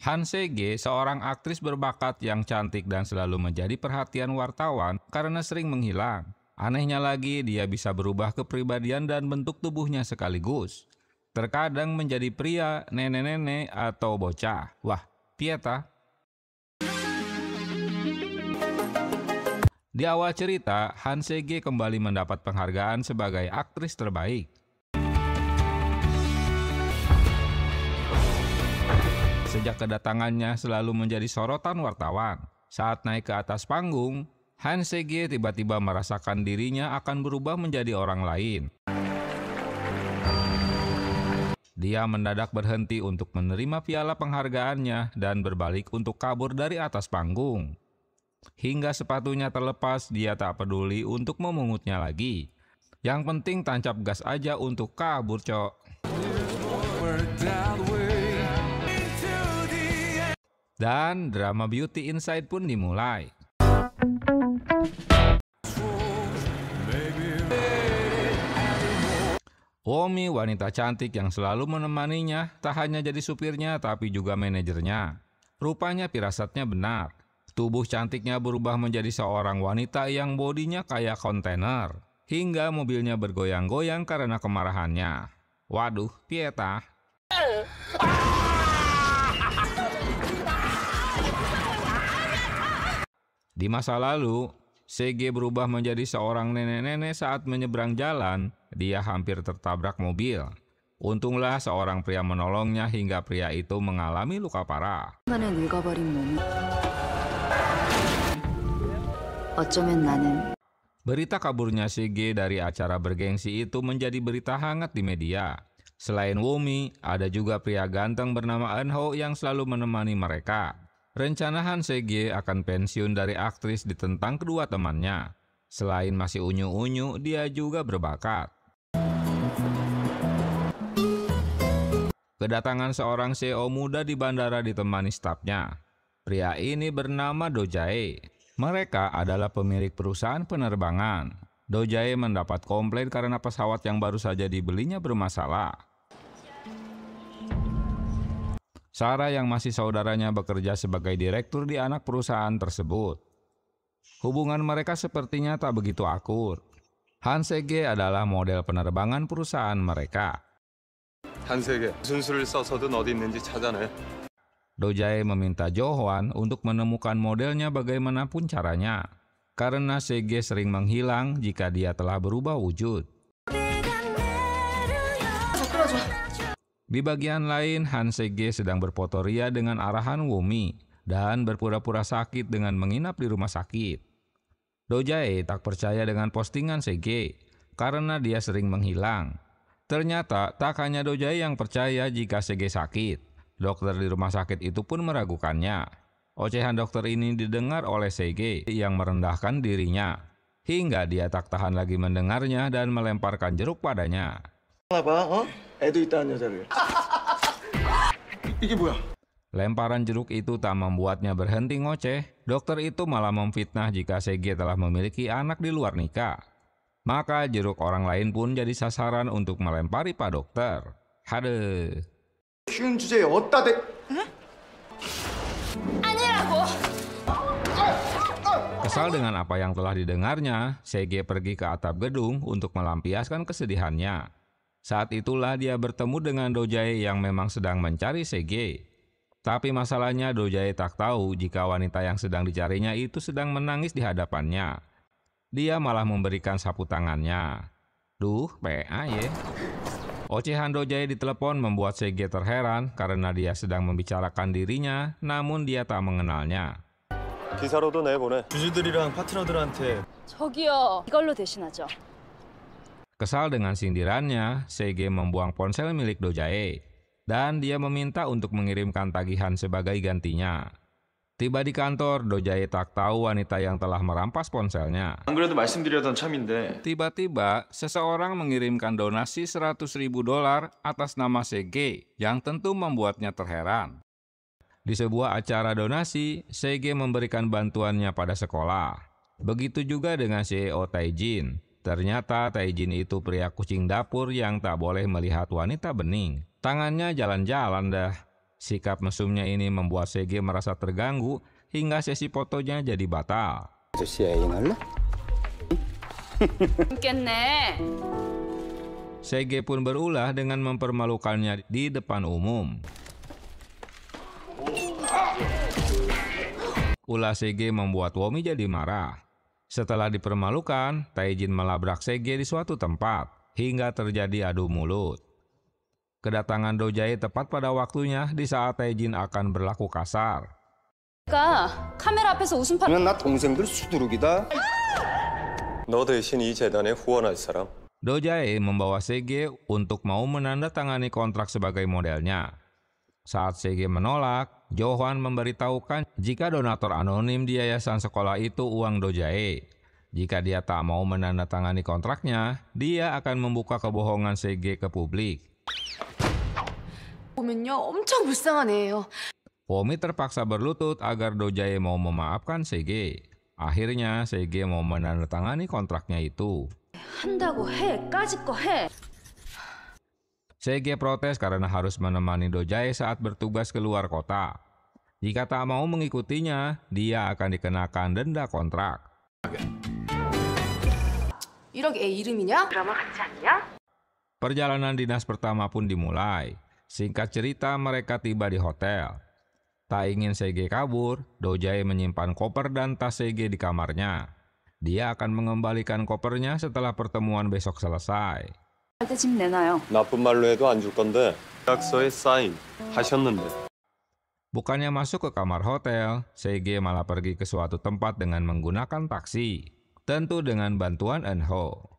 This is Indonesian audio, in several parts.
Han Se-ge seorang aktris berbakat yang cantik dan selalu menjadi perhatian wartawan karena sering menghilang. Anehnya lagi, dia bisa berubah kepribadian dan bentuk tubuhnya sekaligus. Terkadang menjadi pria, nenek-nenek, atau bocah. Wah, pieta. Di awal cerita, Han Se-ge kembali mendapat penghargaan sebagai aktris terbaik. Sejak kedatangannya selalu menjadi sorotan wartawan. Saat naik ke atas panggung, Han Se-ge tiba-tiba merasakan dirinya akan berubah menjadi orang lain. Dia mendadak berhenti untuk menerima piala penghargaannya dan berbalik untuk kabur dari atas panggung. Hingga sepatunya terlepas, dia tak peduli untuk memungutnya lagi. Yang penting tancap gas aja untuk kabur, cok. Dan drama Beauty Inside pun dimulai. Womi, wanita cantik yang selalu menemaninya, tak hanya jadi supirnya tapi juga manajernya. Rupanya firasatnya benar. Tubuh cantiknya berubah menjadi seorang wanita yang bodinya kayak kontainer. Hingga mobilnya bergoyang-goyang karena kemarahannya. Waduh, pieta. Di masa lalu, Se-ge berubah menjadi seorang nenek-nenek saat menyeberang jalan. Dia hampir tertabrak mobil. Untunglah seorang pria menolongnya hingga pria itu mengalami luka parah. Berita kaburnya Se-ge dari acara bergengsi itu menjadi berita hangat di media. Selain Womi, ada juga pria ganteng bernama Eun-ho yang selalu menemani mereka. Rencana Han Se-ge akan pensiun dari aktris ditentang kedua temannya. Selain masih unyu-unyu, dia juga berbakat. Kedatangan seorang CEO muda di bandara ditemani stafnya. Pria ini bernama Do Jae. Mereka adalah pemilik perusahaan penerbangan. Do Jae mendapat komplain karena pesawat yang baru saja dibelinya bermasalah. Sarah yang masih saudaranya bekerja sebagai direktur di anak perusahaan tersebut. Hubungan mereka sepertinya tak begitu akur. Han Se-ge adalah model penerbangan perusahaan mereka. Han Se-ge, 무슨 수를 써서든 어디 있는지 찾아내. Do Jae meminta Jo Hwan untuk menemukan modelnya bagaimanapun caranya. Karena Se-ge sering menghilang jika dia telah berubah wujud. Di bagian lain, Han Se-ge sedang berfoto ria dengan arahan Womi dan berpura-pura sakit dengan menginap di rumah sakit. Do Jae tak percaya dengan postingan Se-ge karena dia sering menghilang. Ternyata tak hanya Do Jae yang percaya jika Se-ge sakit. Dokter di rumah sakit itu pun meragukannya. Ocehan dokter ini didengar oleh Se-ge yang merendahkan dirinya. Hingga dia tak tahan lagi mendengarnya dan melemparkan jeruk padanya. Lemparan jeruk itu tak membuatnya berhenti ngoceh. Dokter itu malah memfitnah jika Se-ge telah memiliki anak di luar nikah. Maka jeruk orang lain pun jadi sasaran untuk melempari Pak Dokter. Haduh. Kesal dengan apa yang telah didengarnya, Se-ge pergi ke atap gedung untuk melampiaskan kesedihannya. Saat itulah dia bertemu dengan Do Jae yang memang sedang mencari Se-ge. Tapi masalahnya Do Jae tak tahu jika wanita yang sedang dicarinya itu sedang menangis di hadapannya. Dia malah memberikan sapu tangannya. Duh, PA ya. Ocehan Do Jae di telepon membuat Se-ge terheran karena dia sedang membicarakan dirinya, namun dia tak mengenalnya. 기사로도 내보내. 주주들이랑 파트너들한테. 저기요, 이걸로 대신하죠. Kesal dengan sindirannya, Se-ge membuang ponsel milik Do Jae dan dia meminta untuk mengirimkan tagihan sebagai gantinya. Tiba di kantor, Do Jae tak tahu wanita yang telah merampas ponselnya. 안 그래도 말씀드렸던 참인데. Tiba-tiba, seseorang mengirimkan donasi $100.000 atas nama Se-ge yang tentu membuatnya terheran. Di sebuah acara donasi, Se-ge memberikan bantuannya pada sekolah. Begitu juga dengan CEO Tae-jin. Ternyata Tae-jin itu pria kucing dapur yang tak boleh melihat wanita bening. Tangannya jalan-jalan dah. Sikap mesumnya ini membuat Sege merasa terganggu hingga sesi fotonya jadi batal. 아저씨 애인할래? 재밌겠네. Sege pun berulah dengan mempermalukannya di depan umum. Ulah Sege membuat Womi jadi marah. Setelah dipermalukan, Taejin melabrak Sege di suatu tempat hingga terjadi adu mulut. Kedatangan Do-jae tepat pada waktunya di saat Taejin akan berlaku kasar. 그러니까 카메라 앞에서 웃음판. 그러면 나 동생들 수두룩이다. 너 대신 이 재단에 후원할 사람? Do-jae membawa Sege untuk mau menandatangani kontrak sebagai modelnya. Saat Sege menolak, Jo-hwan memberitahukan jika donatur anonim di yayasan sekolah itu uang Do-jae. Jika dia tak mau menandatangani kontraknya, dia akan membuka kebohongan Sege ke publik. 보면요, 엄청 불쌍한 애예요. Womi terpaksa berlutut agar Do-jae mau memaafkan Sege. Akhirnya Sege mau menandatangani kontraknya itu. 한다고 해. 까짓 거 해. Sege protes karena harus menemani Do-jae saat bertugas keluar kota. Jika tak mau mengikutinya, dia akan dikenakan denda kontrak. 1억 애 이름이냐? 드라마 같지 않냐? Perjalanan dinas pertama pun dimulai. Singkat cerita, mereka tiba di hotel. Tak ingin Sege kabur, Do-jae menyimpan koper dan tas Sege di kamarnya. Dia akan mengembalikan kopernya setelah pertemuan besok selesai. 할 때 집 내놔요. 나쁜 말로 해도 안 줄 건데 계약서에 사인 하셨는데. Bukannya masuk ke kamar hotel, Sege malah pergi ke suatu tempat dengan menggunakan taksi. Tentu dengan bantuan Eunho.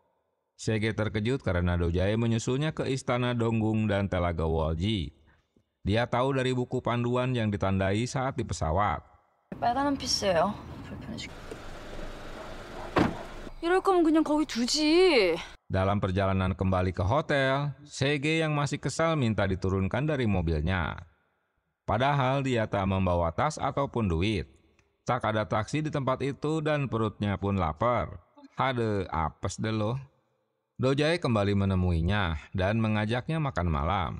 Sege terkejut karena Do-jae menyusulnya ke istana Donggung dan Telaga Wolji. Dia tahu dari buku panduan yang ditandai saat di pesawat. 빨간 한 피스예요. 불편해 죽. 이럴 거면 그냥 거기 두지. Dalam perjalanan kembali ke hotel, Sege yang masih kesal minta diturunkan dari mobilnya. Padahal dia tak membawa tas ataupun duit. Tak ada taksi di tempat itu dan perutnya pun lapar. Hade, apes deh loh. Do-jae kembali menemuinya dan mengajaknya makan malam.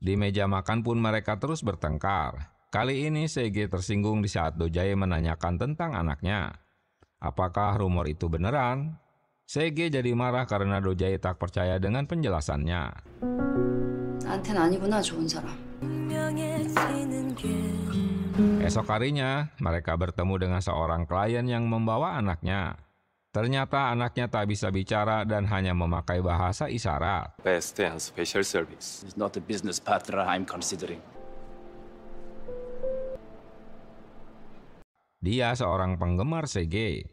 Di meja makan pun mereka terus bertengkar. Kali ini Sege tersinggung di saat Do-jae menanyakan tentang anaknya. Apakah rumor itu beneran? Sege jadi marah karena Do-jae tak percaya dengan penjelasannya. 나한텐 아니구나, 좋은 사람. Esok harinya, mereka bertemu dengan seorang klien yang membawa anaknya. Ternyata anaknya tak bisa bicara dan hanya memakai bahasa isyarat. Best and special service. It's not a business partner I'm considering. Dia seorang penggemar Sege.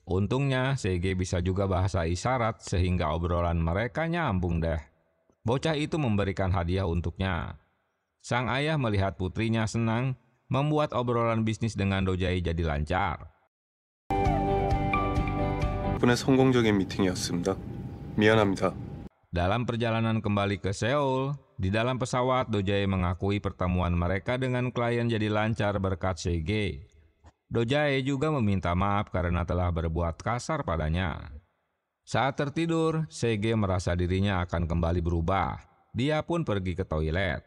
Untungnya Sege bisa juga bahasa isyarat sehingga obrolan mereka nyambung deh. Bocah itu memberikan hadiah untuknya. Sang ayah melihat putrinya senang, membuat obrolan bisnis dengan Do-jae jadi lancar. 덕분에 성공적인 미팅이었습니다. 미안합니다. Dalam perjalanan kembali ke Seoul, di dalam pesawat Do-jae mengakui pertemuan mereka dengan klien jadi lancar berkat Sege. Do-jae juga meminta maaf karena telah berbuat kasar padanya. Saat tertidur, Sege merasa dirinya akan kembali berubah. Dia pun pergi ke toilet.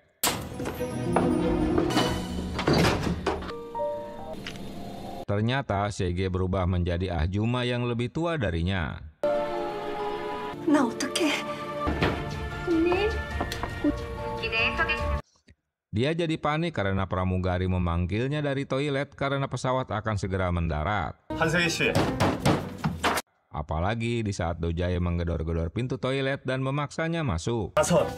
Ternyata Sege berubah menjadi Ahjuma yang lebih tua darinya. 나 어떡해? Dia jadi panik karena pramugari memanggilnya dari toilet karena pesawat akan segera mendarat. 한세희 씨. Apalagi di saat Do-jae menggedor-gedor pintu toilet dan memaksanya masuk. 나선.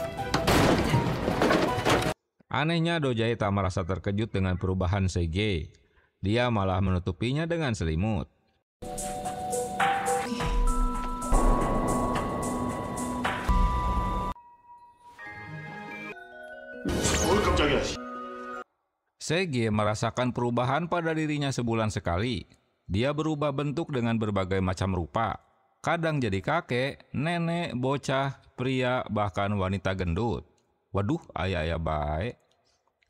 Anehnya Do-jae tak merasa terkejut dengan perubahan Sege. Dia malah menutupinya dengan selimut. Sege merasakan perubahan pada dirinya sebulan sekali. Dia berubah bentuk dengan berbagai macam rupa. Kadang jadi kakek, nenek, bocah, pria, bahkan wanita gendut. Waduh, ayah baik.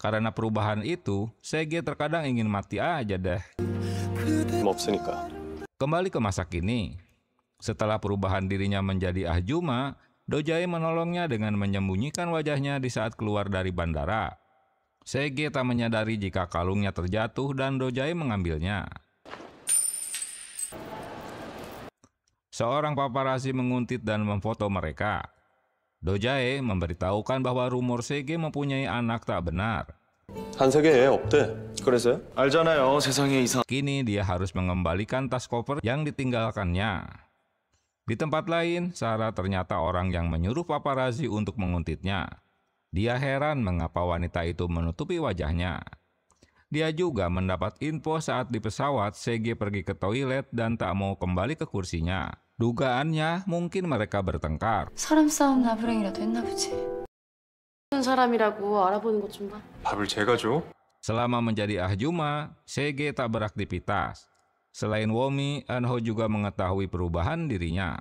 Karena perubahan itu, Sege terkadang ingin mati aja deh. 없으니까. Kembali ke masa kini. Setelah perubahan dirinya menjadi Ahjuma, Do-jae menolongnya dengan menyembunyikan wajahnya di saat keluar dari bandara. Sege tak menyadari jika kalungnya terjatuh dan Dojae mengambilnya. Seorang paparazzi menguntit dan memfoto mereka. Dojae memberitahukan bahwa rumor Sege mempunyai anak tak benar. 한세계 애 없대. 그래서요? 알잖아요. 세상에 이상. Kini dia harus mengembalikan tas koper yang ditinggalkannya. Di tempat lain, Sarah ternyata orang yang menyuruh paparazzi untuk menguntitnya. Dia heran mengapa wanita itu menutupi wajahnya. Dia juga mendapat info saat di pesawat Sege pergi ke toilet dan tak mau kembali ke kursinya. Dugaannya mungkin mereka bertengkar. 사람 싸움 나부랭이라도 했나 보지. 어떤 사람이라고 알아보는 것 좀 봐. 밥을 제가 줘? Selama menjadi ahjuma, Sege tak beraktivitas. Selain Womi, Eunho juga mengetahui perubahan dirinya.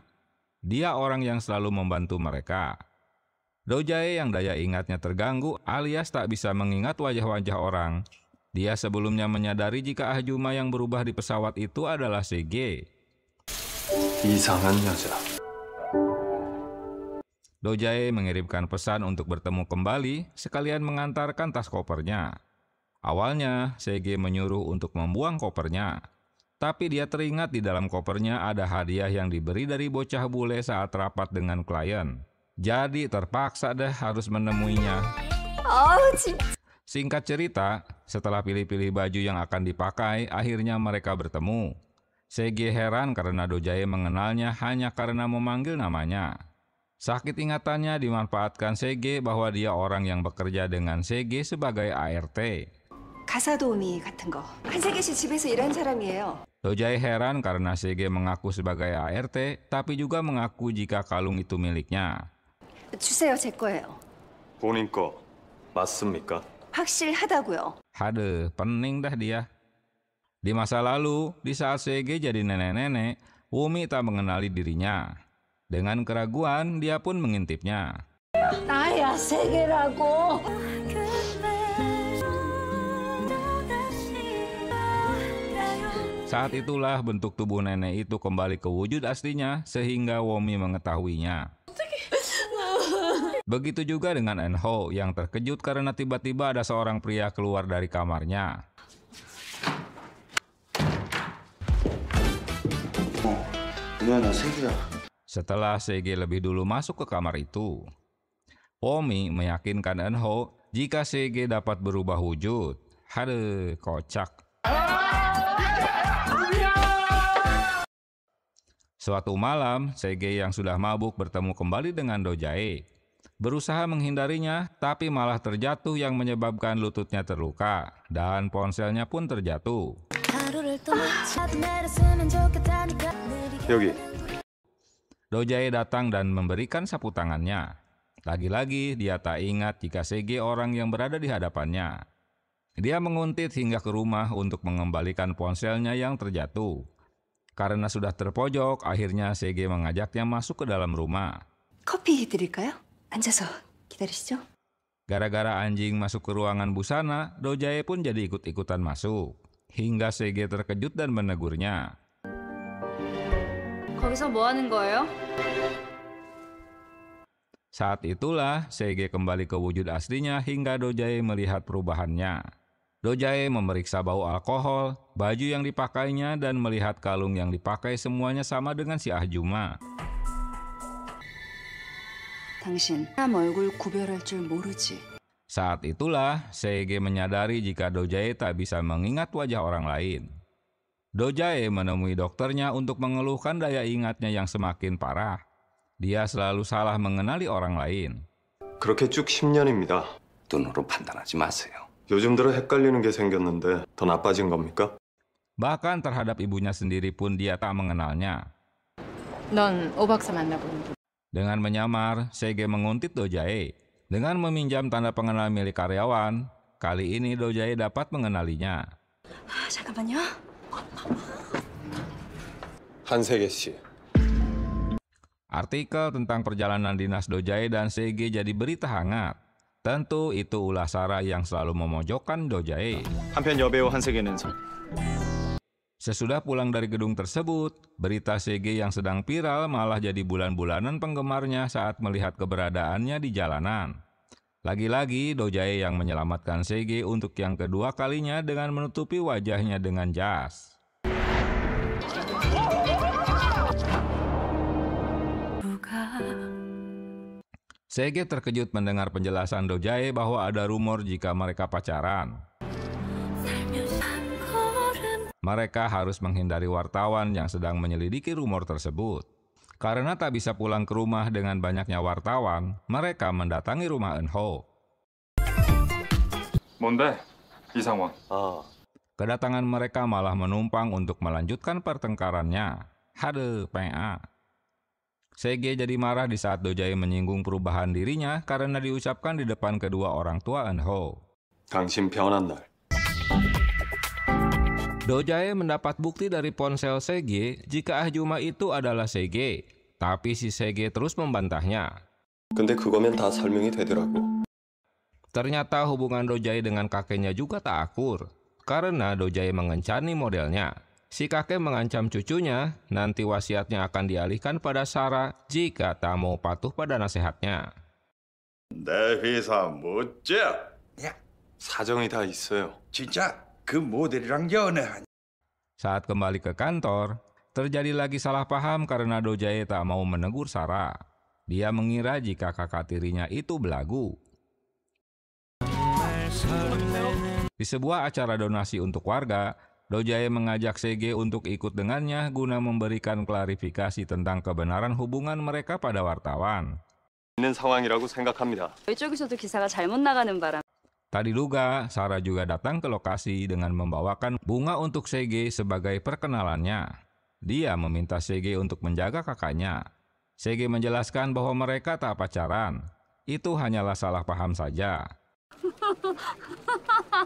Dia orang yang selalu membantu mereka. Dojae yang daya ingatnya terganggu alias tak bisa mengingat wajah-wajah orang. Dia sebelumnya menyadari jika ahjuma yang berubah di pesawat itu adalah Sege. 이상한 여자. Dojae mengirimkan pesan untuk bertemu kembali, sekalian mengantarkan tas kopernya. Awalnya, Sege menyuruh untuk membuang kopernya. Tapi dia teringat di dalam kopernya ada hadiah yang diberi dari bocah bule saat rapat dengan klien. Jadi terpaksa deh harus menemuinya. Singkat cerita, setelah pilih-pilih baju yang akan dipakai, akhirnya mereka bertemu. Sege heran karena Dojae mengenalnya hanya karena memanggil namanya. Sakit ingatannya dimanfaatkan Sege bahwa dia orang yang bekerja dengan Sege sebagai ART. 가사 도우미 같은 거. 한세계 씨 집에서 일한 사람이에요. Dojae heran karena Sege mengaku sebagai ART, tapi juga mengaku jika kalung itu miliknya. 주세요, 제 거예요. 본인 거 맞습니까? 확실하다고요. Hade, pening dah dia. Di masa lalu, di saat Sege jadi nenek-nenek, Wumi tak mengenali dirinya. Dengan keraguan, dia pun mengintipnya. 나야 세계라고. Saat itulah bentuk tubuh nenek itu kembali ke wujud aslinya sehingga Womi mengetahuinya. Begitu juga dengan Eunho yang terkejut karena tiba-tiba ada seorang pria keluar dari kamarnya. 누나 세계야. Setelah Sege lebih dulu masuk ke kamar itu, Womi meyakinkan Eunho jika Sege dapat berubah wujud. Hade, kocak. Suatu malam, Sege yang sudah mabuk bertemu kembali dengan Dojae. Berusaha menghindarinya, tapi malah terjatuh yang menyebabkan lututnya terluka, dan ponselnya pun terjatuh. 여기. Dojae datang dan memberikan sapu tangannya. Lagi-lagi dia tak ingat jika Sege orang yang berada di hadapannya. Dia menguntit hingga ke rumah untuk mengembalikan ponselnya yang terjatuh. Karena sudah terpojok, akhirnya Sege mengajaknya masuk ke dalam rumah. 커피 드릴까요? 앉아서 기다리시죠. Gara-gara anjing masuk ke ruangan busana, Dojae pun jadi ikut-ikutan masuk. Hingga Sege terkejut dan menegurnya. 거기서 뭐 하는 거예요? Saat itulah Sege kembali ke wujud aslinya hingga Dojae melihat perubahannya. Dojae memeriksa bau alkohol, baju yang dipakainya, dan melihat kalung yang dipakai semuanya sama dengan si ahjuma. 당신 사람 얼굴 구별할 줄 모르지. Saat itulah Sege menyadari jika Dojae tak bisa mengingat wajah orang lain. Dojae menemui dokternya untuk mengeluhkan daya ingatnya yang semakin parah. Dia selalu salah mengenali orang lain. 그렇게 쭉 10년입니다. 눈으로 판단하지 마세요. 요즘 들어 헷갈리는 게 생겼는데 더 나빠진 겁니까? Bahkan terhadap ibunya sendiri pun dia tak mengenalnya. 넌 오 박사 만나보는 거. Dengan menyamar, Sege menguntit Dojae. Dengan meminjam tanda pengenal milik karyawan, kali ini Dojae dapat mengenalinya. 잠깐만요. 한세계 씨. Artikel tentang perjalanan dinas Dojae dan Sege jadi berita hangat. Tentu itu ulah Sarah yang selalu memojokkan Dojae. 한편 여배우 한세계는 Sesudah pulang dari gedung tersebut, berita Sege yang sedang viral malah jadi bulan-bulanan penggemarnya saat melihat keberadaannya di jalanan. Lagi-lagi Dojae yang menyelamatkan Sege untuk yang kedua kalinya dengan menutupi wajahnya dengan jas. Sege terkejut mendengar penjelasan Dojae bahwa ada rumor jika mereka pacaran. Mereka harus menghindari wartawan yang sedang menyelidiki rumor tersebut. Karena tak bisa pulang ke rumah dengan banyaknya wartawan, mereka mendatangi rumah Eunho. 뭔데? 이상원. Kedatangan mereka malah menumpang untuk melanjutkan pertengkarannya. Hade, PA. Sege jadi marah di saat Dojae menyinggung perubahan dirinya karena diucapkan di depan kedua orang tua Eunho. 당신 변한 날. Dojae mendapat bukti dari ponsel Sege jika Ahjuma itu adalah Sege, tapi si Sege terus membantahnya. 근데 그거면 다 설명이 되더라고. Ternyata hubungan Dojae dengan kakeknya juga tak akur, karena Dojae mengencani modelnya. Si kakek mengancam cucunya, nanti wasiatnya akan dialihkan pada Sarah jika tak mau patuh pada nasihatnya. 내 회사 멋져. 사정이 다 있어요. 진짜 그 모델이랑 연애하냐? Saat kembali ke kantor, terjadi lagi salah paham karena Dojae tak mau menegur Sarah. Dia mengira jika kakak tirinya itu belagu. Di sebuah acara donasi untuk warga, Dojae mengajak Sege untuk ikut dengannya guna memberikan klarifikasi tentang kebenaran hubungan mereka pada wartawan. 있는 상황이라고 생각합니다. 이쪽에서도 기사가 잘못 나가는 바람. Tak diduga, Sarah juga datang ke lokasi dengan membawakan bunga untuk Sege sebagai perkenalannya. Dia meminta Sege untuk menjaga kakaknya. Sege menjelaskan bahwa mereka tak pacaran. Itu hanyalah salah paham saja.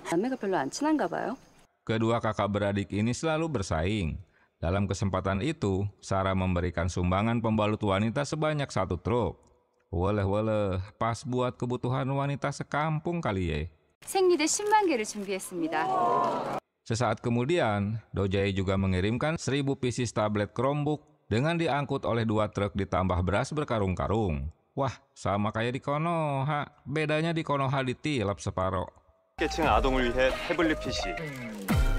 남매가 별로 안 친한가 봐요. Kedua kakak beradik ini selalu bersaing. Dalam kesempatan itu, Sarah memberikan sumbangan pembalut wanita sebanyak 1 truk. Waleh, pas buat kebutuhan wanita sekampung kali ya. 생리대 10만 개를 준비했습니다. Sesaat kemudian, Dojae juga mengirimkan 1000 pieces tablet Chromebook dengan diangkut oleh 2 truk ditambah beras berkarung-karung. Wah, sama kayak di Konoha. Bedanya di Konoha ditilap separoh. 계층 아동을 위해 태블릿 PC.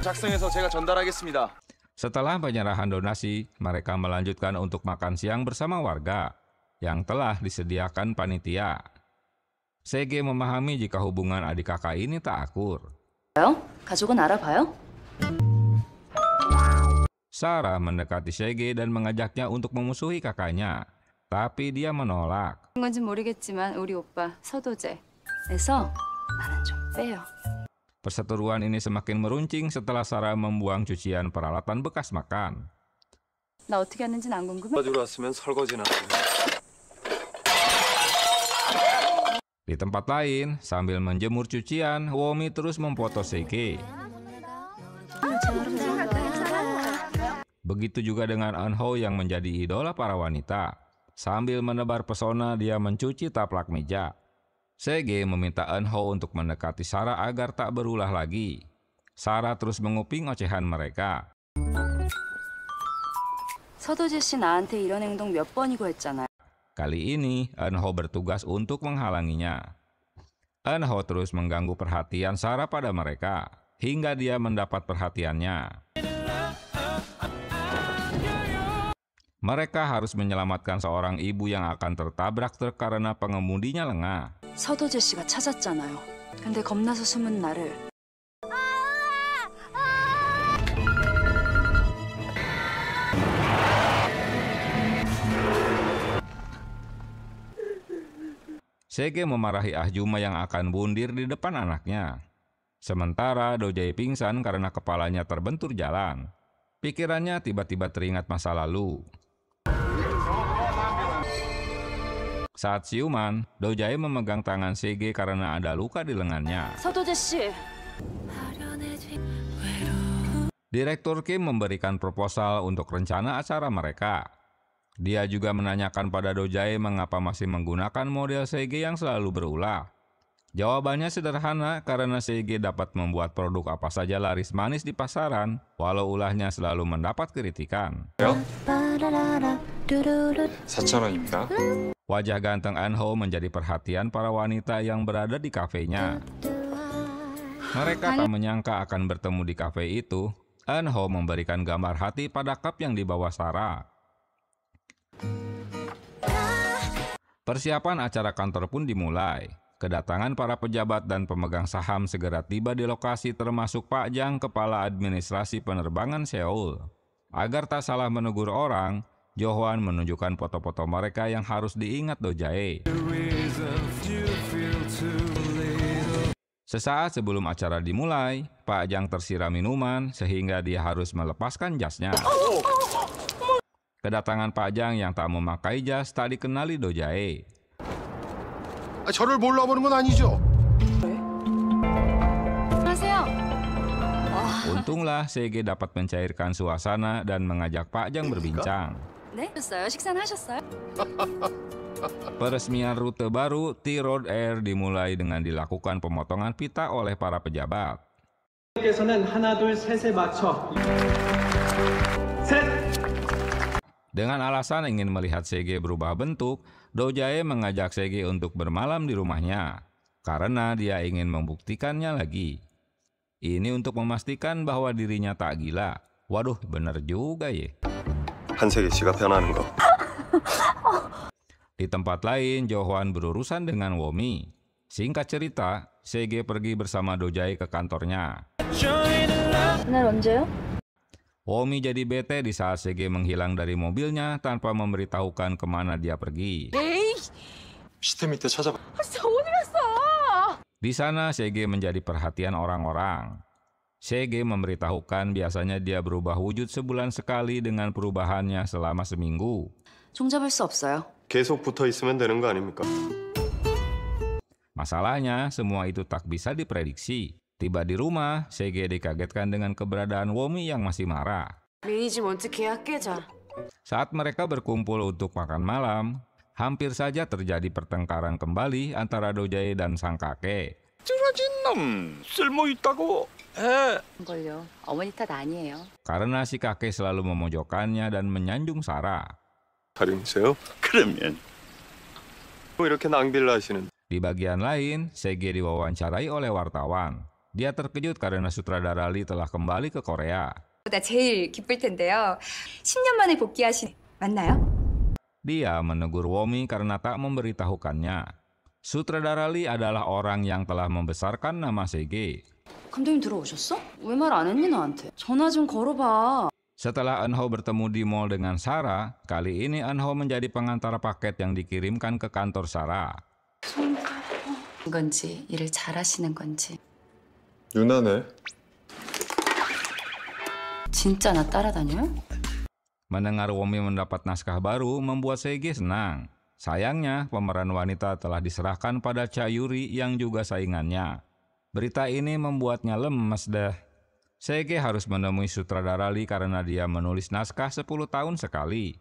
작성해서 제가 전달하겠습니다. Setelah penyerahan donasi, mereka melanjutkan untuk makan siang bersama warga yang telah disediakan panitia. Sege memahami jika hubungan adik kakak ini tak akur. 가족은 알아봐요? Sarah mendekati Sege dan mengajaknya untuk memusuhi kakaknya, tapi dia menolak. 건지 모르겠지만 우리 오빠 서도제에서 나는 좀 빼요. Perseteruan ini semakin meruncing setelah Sarah membuang cucian peralatan bekas makan. 나 어떻게 하는지는 안 궁금해? 가지고 왔으면 설거지나. Di tempat lain, sambil menjemur cucian, Womi terus memfoto Sege. Begitu juga dengan Eunho yang menjadi idola para wanita. Sambil menebar pesona, dia mencuci taplak meja. Sege meminta Eunho untuk mendekati Sarah agar tak berulah lagi. Sarah terus menguping ocehan mereka. 서도재 씨 나한테 이런 행동 몇 번이고 했잖아요. Kali ini, Eunho bertugas untuk menghalanginya. Eunho terus mengganggu perhatian Sarah pada mereka, hingga dia mendapat perhatiannya. Mereka harus menyelamatkan seorang ibu yang akan tertabrak truk karena pengemudinya lengah. 서도재 씨가 찾았잖아요. 근데 겁나서 숨은 나를 Sege memarahi Ahjuma yang akan bundir di depan anaknya. Sementara Dojae pingsan karena kepalanya terbentur jalan. Pikirannya tiba-tiba teringat masa lalu. Saat siuman, Dojae memegang tangan Sege karena ada luka di lengannya. 서도재 씨. Direktur Kim memberikan proposal untuk rencana acara mereka. Dia juga menanyakan pada Dojae mengapa masih menggunakan model Sege yang selalu berulah. Jawabannya sederhana karena Sege dapat membuat produk apa saja laris manis di pasaran, walau ulahnya selalu mendapat kritikan. 4,000원입니다. Wajah ganteng Eun-ho menjadi perhatian para wanita yang berada di kafenya. Mereka tak menyangka akan bertemu di kafe itu. Eun-ho memberikan gambar hati pada cup yang dibawa Sarah. Persiapan acara kantor pun dimulai. Kedatangan para pejabat dan pemegang saham segera tiba di lokasi, termasuk Pak Jang, kepala administrasi penerbangan Seoul. Agar tak salah menegur orang, Jo-hwan menunjukkan foto-foto mereka yang harus diingat Do Jae. Sesaat sebelum acara dimulai, Pak Jang tersiram minuman sehingga dia harus melepaskan jasnya. Kedatangan Pak Jang yang tak memakai jas tak dikenali Do Jae. 저를 몰라보는 건 아니죠? 안녕하세요. Untunglah Sege dapat mencairkan suasana dan mengajak Pak Jang berbincang. 네? 하셨어요? 식사는 하셨어요? Peresmian rute baru T-Road Air dimulai dengan dilakukan pemotongan pita oleh para pejabat. 께서는 하나 둘 셋에 맞춰 셋. Dengan alasan ingin melihat Sege berubah bentuk, Do Jae mengajak Sege untuk bermalam di rumahnya karena dia ingin membuktikannya lagi. Ini untuk memastikan bahwa dirinya tak gila. Waduh, bener juga ye. 한세계 씨가 변하는 거. Di tempat lain, Jo-hwan berurusan dengan Womi. Singkat cerita, Sege pergi bersama Do Jae ke kantornya. 날 언제요? Womi jadi bete di saat Sege menghilang dari mobilnya tanpa memberitahukan kemana dia pergi. 시트 밑에 찾아봐. Di sana Sege menjadi perhatian orang-orang. Sege memberitahukan biasanya dia berubah wujud sebulan sekali dengan perubahannya selama seminggu. 종잡을 수 없어요. 계속 붙어 있으면 되는 거 아닙니까? Masalahnya, semua itu tak bisa diprediksi. Tiba di rumah, Sege dikagetkan dengan keberadaan Womi yang masih marah. 매니지 먼저 계약 깨자. Saat mereka berkumpul untuk makan malam, hampir saja terjadi pertengkaran kembali antara Do Jae dan sang kakek. 찌러진 놈 쓸모 있다고. 걸요. 어머니 탓 아니에요. Karena si kakek selalu memojokkannya dan menyanjung Sarah. 달인이세요? 그러면 뭐 이렇게 낭비를 하시는? Di bagian lain, Sege diwawancarai oleh wartawan. Dia terkejut karena sutradara Lee telah kembali ke Korea. 보다 제일 기쁠 텐데요. 10년 만에 복귀하신 맞나요? Dia menegur Womi karena tak memberitahukannya. Sutradara Lee adalah orang yang telah membesarkan nama Sege. 감독님 들어오셨어? 왜 말 안 했니 나한테? 전화 좀 걸어봐. Setelah Eun-ho bertemu di mall dengan Sarah, kali ini Eun-ho menjadi pengantar paket yang dikirimkan ke kantor Sarah. 건지 일을 잘하시는 건지. 누나네. 진짜 나 따라다녀요? Mendengar Womi mendapat naskah baru membuat Sege senang. Sayangnya, pemeran wanita telah diserahkan pada Cha Yuri yang juga saingannya. Berita ini membuatnya lemes deh. Sege harus menemui sutradara Lee karena dia menulis naskah 10 tahun sekali.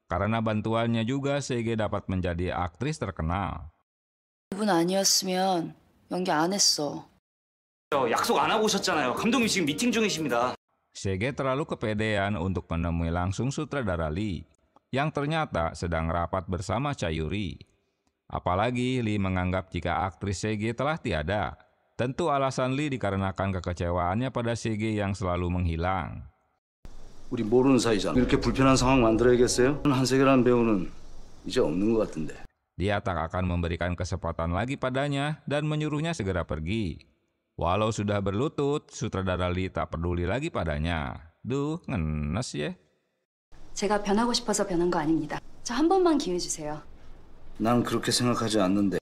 Karena bantuannya juga Sege dapat menjadi aktris terkenal. 이분 아니었으면 연기 안 했어. 약속 안 하고 오셨잖아요. 감독님 지금 미팅 중이십니다. Sege terlalu kepedean untuk menemui langsung sutradara Lee, yang ternyata sedang rapat bersama Cha Yuri. Apalagi Lee menganggap jika aktris Sege telah tiada. Tentu alasan Lee dikarenakan kekecewaannya pada Sege yang selalu menghilang. 우리 모르는 사이잖아. 이렇게 불편한 상황 만들어야겠어요? 한세계라는 배우는 이제 없는 것 같은데. Dia tak akan memberikan kesempatan lagi padanya dan menyuruhnya segera pergi. Walau sudah berlutut, sutradara Lee tak peduli lagi padanya. Duh, ngenes ya. 제가 변하고 싶어서 변한 거 아닙니다. 저 한 번만 기회 주세요. 난 그렇게 생각하지 않는데.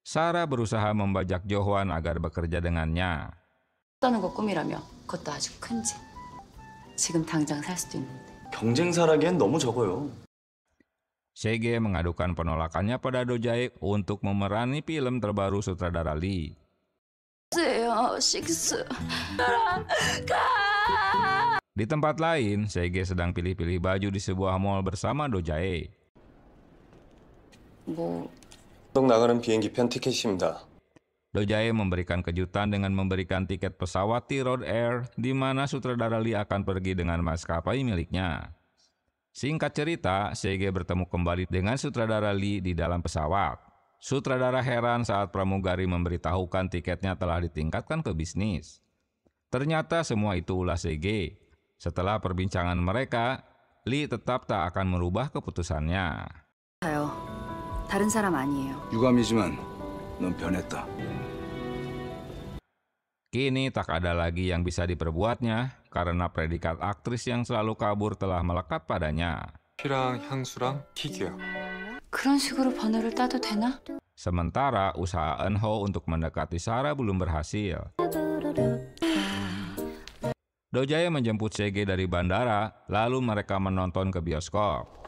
Sarah berusaha membajak Jo-hwan agar bekerja dengannya. 떠는 거 꿈이라며 그것도 아주 큰 집. 지금 당장 살 수도 있는데. 경쟁사라기엔 너무 적어요. Sege mengadukan penolakannya pada Do Jae untuk memerani film terbaru sutradara Lee. Di tempat lain, Sege sedang pilih-pilih baju di sebuah mall bersama Do Jae. 뭐 동 나가는 비행기 편 티켓입니다. Do Jae memberikan kejutan dengan memberikan tiket pesawat T-Road Air di mana sutradara Lee akan pergi dengan maskapai miliknya. Singkat cerita, CG bertemu kembali dengan sutradara Lee di dalam pesawat. Sutradara heran saat pramugari memberitahukan tiketnya telah ditingkatkan ke bisnis. Ternyata semua itu ulah CG. Setelah perbincangan mereka, Lee tetap tak akan merubah keputusannya. 다른 사람 아니에요. 유감이지만 넌 변했다. Kini tak ada lagi yang bisa diperbuatnya karena predikat aktris yang selalu kabur telah melekat padanya. 피랑 향수랑 킥이야. 그런 식으로 번호를 따도 되나? Sementara usaha Eun-ho untuk mendekati Sarah belum berhasil. Do-jae menjemput CG dari bandara, lalu mereka menonton ke bioskop.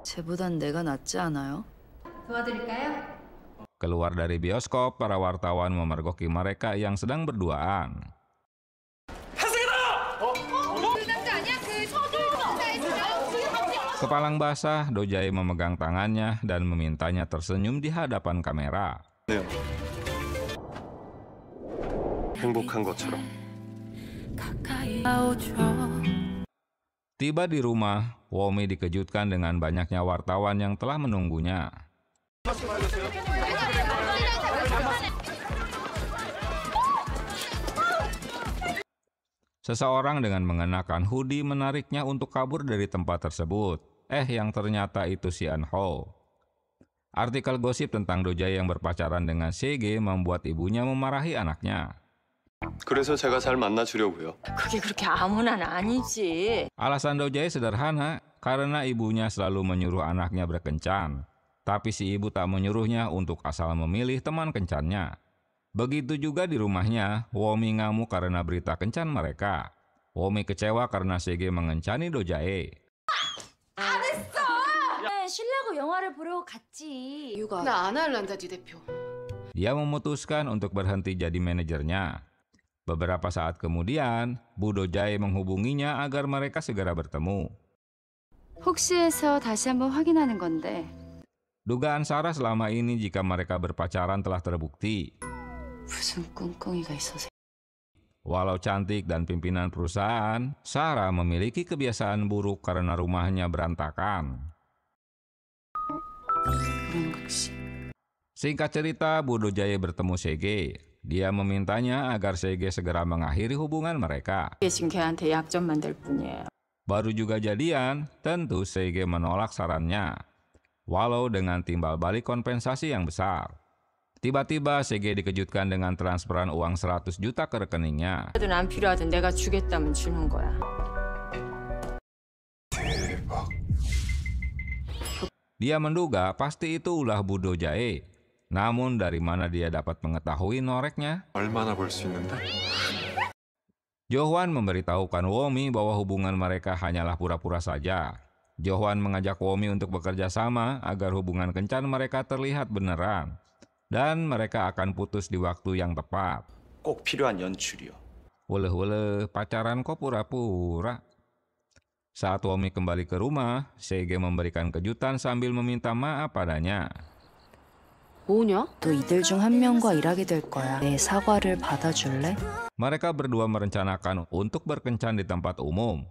쟤보단 내가 낫지 않아요? 도와드릴까요? Keluar dari bioskop, para wartawan memergoki mereka yang sedang berduaan. Kepalang basah, Do-jae memegang tangannya dan memintanya tersenyum di hadapan kamera. 네. 행복한 것처럼. Tiba di rumah, Womi dikejutkan dengan banyaknya wartawan yang telah menunggunya. Seseorang dengan mengenakan hoodie menariknya untuk kabur dari tempat tersebut. Yang ternyata itu si Eun-ho. Artikel gosip tentang Do-jae yang berpacaran dengan CG membuat ibunya memarahi anaknya. 그래서 제가 잘 만나주려고요. 그게 그렇게 아무나는 아니지. Alasan Do-jae sederhana, karena ibunya selalu menyuruh anaknya berkencan. Tapi si ibu tak menyuruhnya untuk asal memilih teman kencannya. Begitu juga di rumahnya, Womi ngamuk karena berita kencan mereka. Womi kecewa karena CG mengencani Do-jae. 신라고 영화를 보러 갔지. 이유가 나 안 할란다, 네 대표. Dia memutuskan untuk berhenti jadi manajernya. Beberapa saat kemudian, Bu Do-jae menghubunginya agar mereka segera bertemu. 혹시 해서 다시 한번 확인하는 건데 Dugaan Sarah selama ini jika mereka berpacaran telah terbukti. 무슨 꿍꿍이가 있어서 Walau cantik dan pimpinan perusahaan, Sarah memiliki kebiasaan buruk karena rumahnya berantakan. Singkat cerita, Bu Do-jae bertemu CG. Dia memintanya agar CG segera mengakhiri hubungan mereka. 지금 걔한테 약점 만들 뿐이에요. Baru juga jadian, tentu CG menolak sarannya. Walau dengan timbal balik kompensasi yang besar. Tiba-tiba CG dikejutkan dengan transferan uang 100 juta ke rekeningnya. 하든 안 필요하든 내가 주겠다면 주는 거야. Dia menduga pasti itu ulah Bu Do-jae. Namun dari mana dia dapat mengetahui noreknya? 얼마나 벌 수 있는데? Jo-hwan memberitahukan Womi bahwa hubungan mereka hanyalah pura-pura saja. Jo-hwan mengajak Womi untuk bekerja sama agar hubungan kencan mereka terlihat beneran. Dan mereka akan putus di waktu yang tepat. 꼭 필요한 연출이요. Wele-wele, pacaran kok pura-pura? Saat Womi kembali ke rumah, CG memberikan kejutan sambil meminta maaf padanya. 뭐냐? 너 이들 중 한 명과 일하게 될 거야. 내 사과를 받아줄래? Mereka berdua merencanakan untuk berkencan di tempat umum.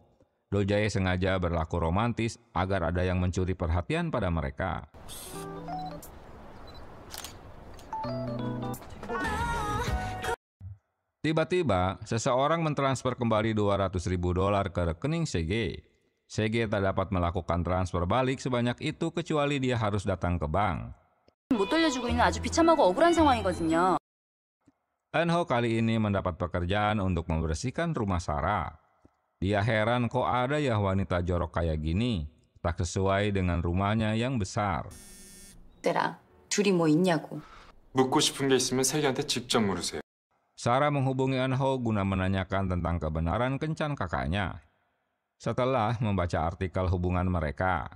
Do-jae sengaja berlaku romantis agar ada yang mencuri perhatian pada mereka. Tiba-tiba, seseorang mentransfer kembali $200.000 ke rekening CG. CG tak dapat melakukan transfer balik sebanyak itu kecuali dia harus datang ke bank. 못 돌려주고 있는 아주 비참하고 억울한 상황이거든요. Eun-ho kali ini mendapat pekerjaan untuk membersihkan rumah Sarah. Dia heran kok ada ya wanita jorok kayak gini, tak sesuai dengan rumahnya yang besar. 때랑 둘이 뭐 있냐고. 묻고 싶은 게 있으면 세기한테 직접 물으세요. Sarah menghubungi Eun-ho guna menanyakan tentang kebenaran kencan kakaknya. Setelah membaca artikel hubungan mereka,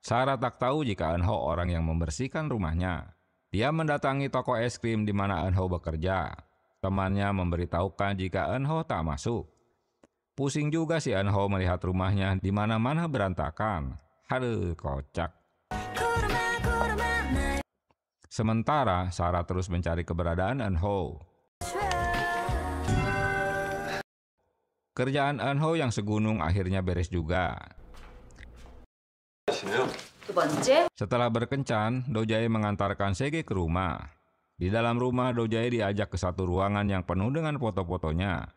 Sarah tak tahu jika Eun-ho orang yang membersihkan rumahnya. Dia mendatangi toko es krim di mana Eun-ho bekerja. Temannya memberitahukan jika Eun-ho tak masuk. Pusing juga si Eun-ho melihat rumahnya di mana-mana berantakan. Haduh, kocak. Sementara Sarah terus mencari keberadaan Eun-ho. Kerjaan Eun-ho yang segunung akhirnya beres juga. 두 번째, Setelah berkencan, Dojae mengantarkan Sege ke rumah. Di dalam rumah, Dojae diajak ke satu ruangan yang penuh dengan foto-fotonya.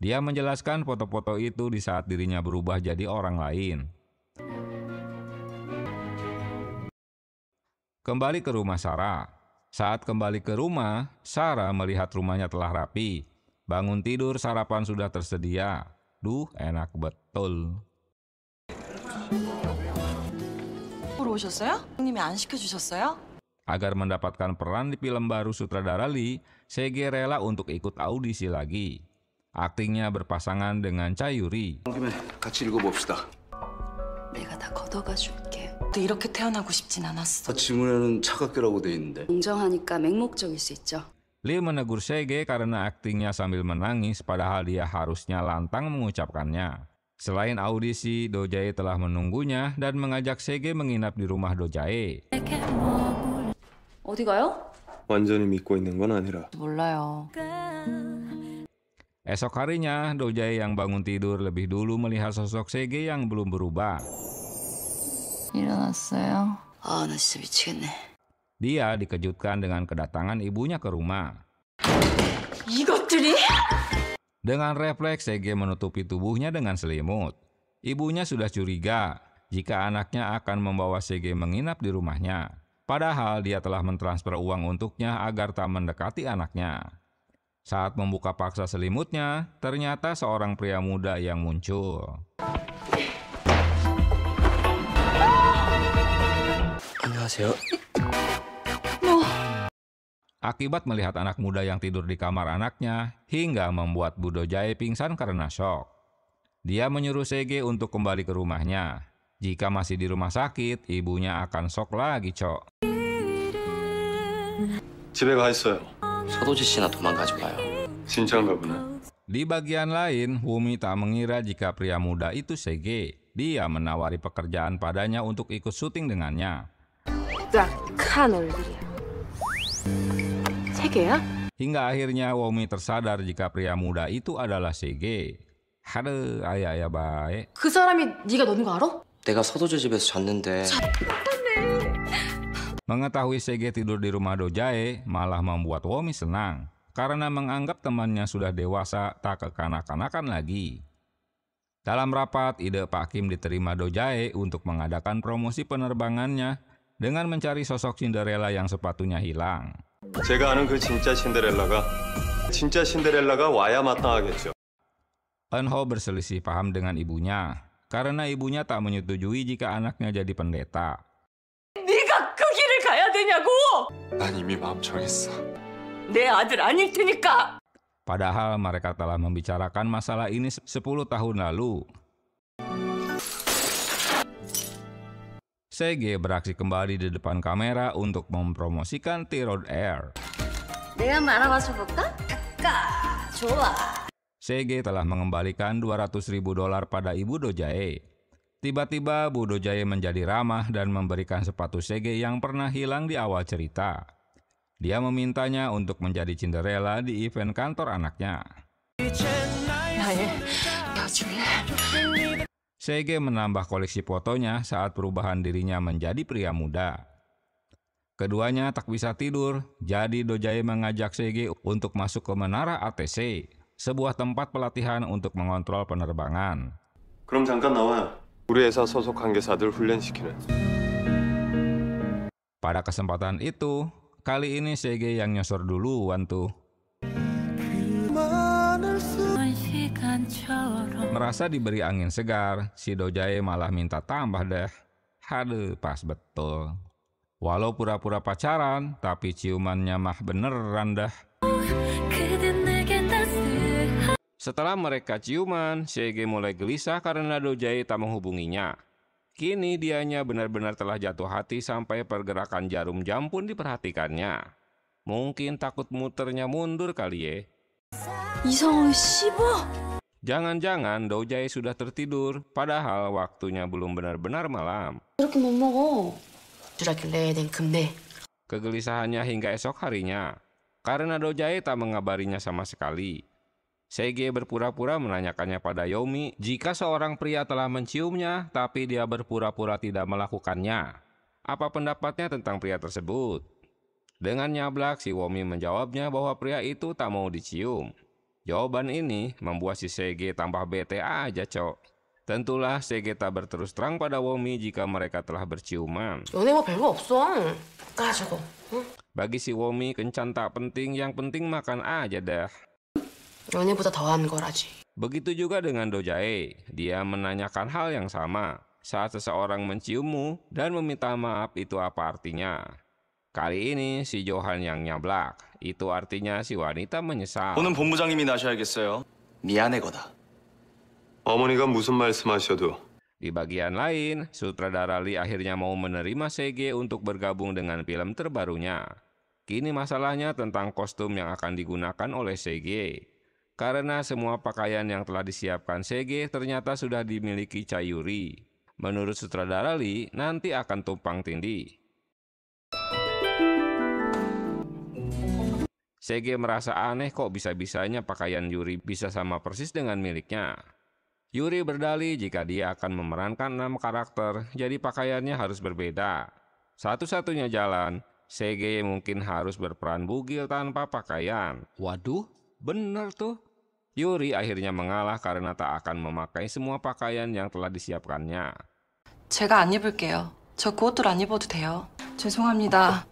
Dia menjelaskan foto-foto itu di saat dirinya berubah jadi orang lain. Kembali ke rumah Sarah. Saat kembali ke rumah, Sarah melihat rumahnya telah rapi. Bangun tidur, sarapan sudah tersedia. Duh, enak betul. 보러 오셨어요? 형님이 안 시켜주셨어요? Agar mendapatkan peran di film baru sutradara Lee, Sege rela untuk ikut audisi lagi. Aktingnya berpasangan dengan Cha Yuri. 온 김에 같이 읽어봅시다. 내가 다 걷어가 줄게. 또 이렇게 태어나고 싶진 않았어. 지문에는 차갑게라고 돼 있는데. 공정하니까 맹목적일 수 있죠. Lee menegur Sege karena aktingnya sambil menangis padahal dia harusnya lantang mengucapkannya. Selain audisi, Dojae telah menunggunya dan mengajak Sege menginap di rumah Dojae. 어디 가요? 완전히 믿고 있는 건 아니라 몰라요. Esok harinya, Dojae yang bangun tidur lebih dulu melihat sosok Sege yang belum berubah. 일어났어요? 아, 나 진짜 미치겠네. Dia dikejutkan dengan kedatangan ibunya ke rumah. 이것들이? Dengan refleks, Sege menutupi tubuhnya dengan selimut. Ibunya sudah curiga jika anaknya akan membawa Sege menginap di rumahnya. Padahal dia telah mentransfer uang untuknya agar tak mendekati anaknya. Saat membuka paksa selimutnya, ternyata seorang pria muda yang muncul. 안녕하세요. Akibat melihat anak muda yang tidur di kamar anaknya, hingga membuat Bu Dojae pingsan karena shock. Dia menyuruh Sege untuk kembali ke rumahnya. Jika masih di rumah sakit, ibunya akan shock lagi, Cok. 집에 가 있어요. 서도지 씨나 도망가지 마요. 진짜인가 보네. Di bagian lain, Wumi tak mengira jika pria muda itu Sege. Dia menawari pekerjaan padanya untuk ikut syuting dengannya. 딱한 얼굴이야. 세 개야? Hingga akhirnya Wumi tersadar jika pria muda itu adalah Sege. Haduh, ayah baik. 그 사람이 네가 노는 거 알아? 내가 서도지 집에서 잤는데 Mengetahui Sege tidur di rumah Dojae malah membuat Wumi senang. Karena menganggap temannya sudah dewasa tak kekanak-kanakan lagi. Dalam rapat, ide Pak Kim diterima Dojae untuk mengadakan promosi penerbangannya dengan mencari sosok Cinderella yang sepatunya hilang. 제가 아는 그 진짜 신데렐라가 와야 마땅하겠죠. Eunho berselisih paham dengan ibunya karena ibunya tak menyetujui jika anaknya jadi pendeta. 네가 그 길을 가야 되냐고! 난 이미 마음 정했어. 내 아들 아닐 테니까! Padahal mereka telah membicarakan masalah ini 10 tahun lalu. Sege beraksi kembali di depan kamera untuk mempromosikan T-Road Air. 내가 한번 알아봐줘 볼까? 좋아. Sege telah mengembalikan $200.000 pada ibu Dojae. Tiba-tiba Bu Dojae menjadi ramah dan memberikan sepatu Sege yang pernah hilang di awal cerita. Dia memintanya untuk menjadi Cinderella di event kantor anaknya. 나의 여줄래? Sege menambah koleksi fotonya saat perubahan dirinya menjadi pria muda. Keduanya tak bisa tidur, jadi Dojae mengajak Sege untuk masuk ke menara ATC, sebuah tempat pelatihan untuk mengontrol penerbangan. 그럼 잠깐 나와요. 우리 회사 소속 관계사들 훈련시키는. Pada kesempatan itu, kali ini Sege yang nyosor duluan tuh. Merasa diberi angin segar, si Dojae malah minta tambah deh. Haduh, pas betul. Walau pura-pura pacaran, tapi ciumannya mah beneran dah. Setelah mereka ciuman, Sege mulai gelisah karena Dojae tak menghubunginya. Kini dianya benar-benar telah jatuh hati sampai pergerakan jarum jam pun diperhatikannya. Mungkin takut muternya mundur kali ya. 이성을 씹어? Jangan-jangan Dojae sudah tertidur, padahal waktunya belum benar-benar malam. 이렇게 못 먹어. 주라길래 낸 금배. Kegelisahannya hingga esok harinya, karena Dojae tak mengabarinya sama sekali. Sege berpura-pura menanyakannya pada Yomi jika seorang pria telah menciumnya, tapi dia berpura-pura tidak melakukannya. apa pendapatnya tentang pria tersebut. Dengan nyablak, si Womi menjawabnya bahwa pria itu tak mau dicium. Jawaban ini membuat si Sege tambah bete aja, Cok. Tentulah Sege tak berterus terang pada Womi jika mereka telah berciuman. 연애 뭐 별거 없어. 가지고. Bagi si Womi, kencan tak penting, yang penting makan aja dah. 연애보다 더한 거라지. Begitu juga dengan Dojae, dia menanyakan hal yang sama. Saat seseorang menciummu dan meminta maaf itu apa artinya? Kali ini si Johan yang nyablak, itu artinya si wanita menyesal. 오늘 본부장님이 나셔야겠어요. 미안해 거다. 어머니가 무슨 말씀하셔도 Di bagian lain, sutradara Lee akhirnya mau menerima Sege untuk bergabung dengan film terbarunya. Kini masalahnya tentang kostum yang akan digunakan oleh Sege. Karena semua pakaian yang telah disiapkan Sege ternyata sudah dimiliki Chayuri. Menurut sutradara Lee, nanti akan tumpang tindih. Sege merasa aneh kok bisa-bisanya pakaian Yuri bisa sama persis dengan miliknya. Yuri berdalih jika dia akan memerankan 6 karakter, jadi pakaiannya harus berbeda. Satu-satunya jalan, Sege mungkin harus berperan bugil tanpa pakaian. Waduh, bener tuh. Yuri akhirnya mengalah karena tak akan memakai semua pakaian yang telah disiapkannya. 제가 안 입을게요. 저 그 옷들 안 입어도 돼요. 죄송합니다.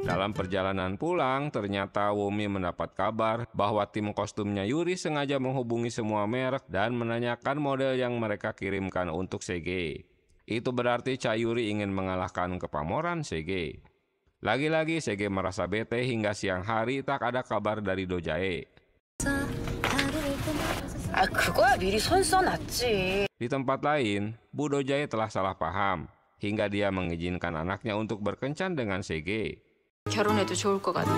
Dalam perjalanan pulang, ternyata Womi mendapat kabar bahwa tim kostumnya Yuri sengaja menghubungi semua merek dan menanyakan model yang mereka kirimkan untuk Sege. Itu berarti Chayuri ingin mengalahkan kepamoran Sege. Lagi-lagi Sege merasa bete hingga siang hari tak ada kabar dari Dojae. 아, 그거야 미리 선 써놨지. Di tempat lain, Bu Dojae telah salah paham hingga dia mengizinkan anaknya untuk berkencan dengan Sege. 결혼해도 좋을 것 같아.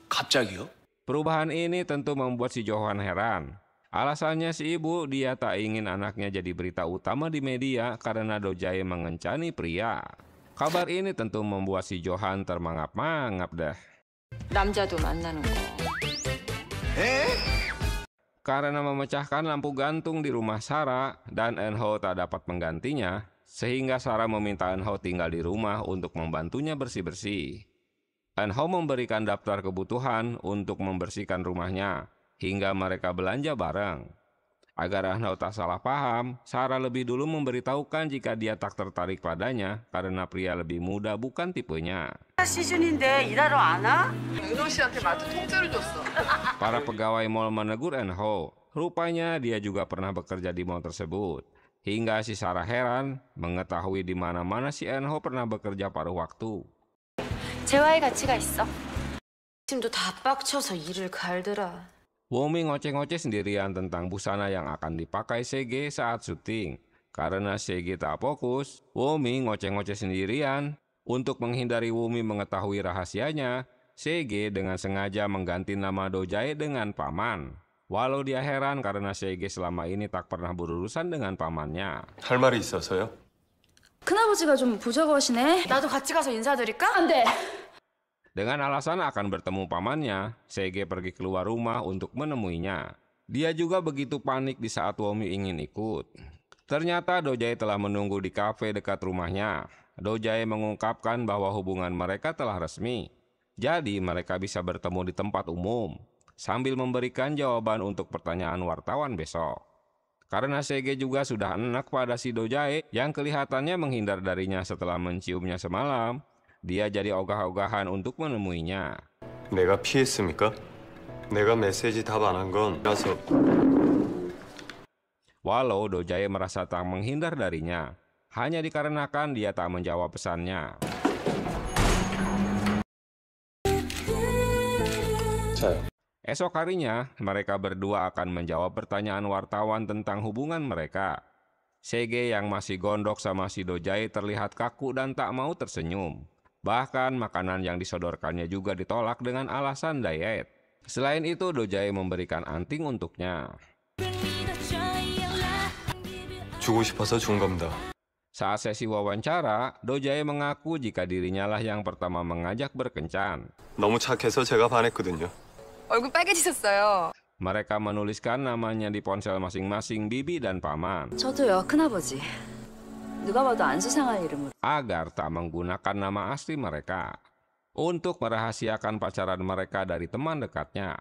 갑자기요? Perubahan ini tentu membuat si Johan heran. Alasannya si ibu, dia tak ingin anaknya jadi berita utama di media karena Dojae mengencani pria. Kabar ini tentu membuat si Johan termangap-mangap dah. 남자도 만나는 거. Karena memecahkan lampu gantung di rumah Sarah dan Eunho tak dapat menggantinya, sehingga Sarah meminta Eunho tinggal di rumah untuk membantunya bersih-bersih. Eunho memberikan daftar kebutuhan untuk membersihkan rumahnya, hingga mereka belanja bareng. Agar Eunho tak salah paham, Sarah lebih dulu memberitahukan jika dia tak tertarik padanya karena pria lebih muda bukan tipenya. 시즌인데 일하러 안 와? 윤호 씨한테 마트 통째로 줬어. Para pegawai mal menegur Eunho. Rupanya dia juga pernah bekerja di mal tersebut. Hingga si Sarah heran mengetahui di mana-mana si Eunho pernah bekerja paruh waktu. 재화의 가치가 있어. 지금도 다 빡쳐서 일을 갈더라. Womi ngoceh-ngoceh sendirian tentang busana yang akan dipakai Sege saat syuting. Karena Sege tak fokus, Womi ngoceh-ngoceh sendirian. Untuk menghindari Womi mengetahui rahasianya, Sege dengan sengaja mengganti nama Dojae dengan Paman. Walau dia heran karena Sege selama ini tak pernah berurusan dengan pamannya. 할 말이 있어서요? 큰아버지가 좀 보자고 하시네. 나도 같이 가서 인사드릴까? 안 돼. Dengan alasan akan bertemu pamannya, Sege pergi keluar rumah untuk menemuinya. Dia juga begitu panik di saat Womi ingin ikut. Ternyata Dojae telah menunggu di kafe dekat rumahnya. Dojae mengungkapkan bahwa hubungan mereka telah resmi. Jadi mereka bisa bertemu di tempat umum, sambil memberikan jawaban untuk pertanyaan wartawan besok. Karena Sege juga sudah enak pada si Dojae yang kelihatannya menghindar darinya setelah menciumnya semalam, dia jadi ogah-ogahan untuk menemuinya. 내가 피했습니까? 내가 메시지 답 안 한 건 나서. Walau Dojae merasa tak menghindar darinya, hanya dikarenakan dia tak menjawab pesannya. Esok harinya, mereka berdua akan menjawab pertanyaan wartawan tentang hubungan mereka. Sege yang masih gondok sama si Dojae terlihat kaku dan tak mau tersenyum. Bahkan makanan yang disodorkannya juga ditolak dengan alasan diet. Selain itu, Dojae memberikan anting untuknya. 주고 싶어서 준 겁니다. Saat sesi wawancara, Dojae mengaku jika dirinya lah yang pertama mengajak berkencan. 너무 착해서 제가 반했거든요. 얼굴 빨개지셨어요. Mereka menuliskan namanya di ponsel masing-masing bibi dan paman. 저도요, 큰아버지. 누가 봐도 안 수상한 이름으로. agar tak menggunakan nama asli mereka untuk merahasiakan pacaran mereka dari teman dekatnya.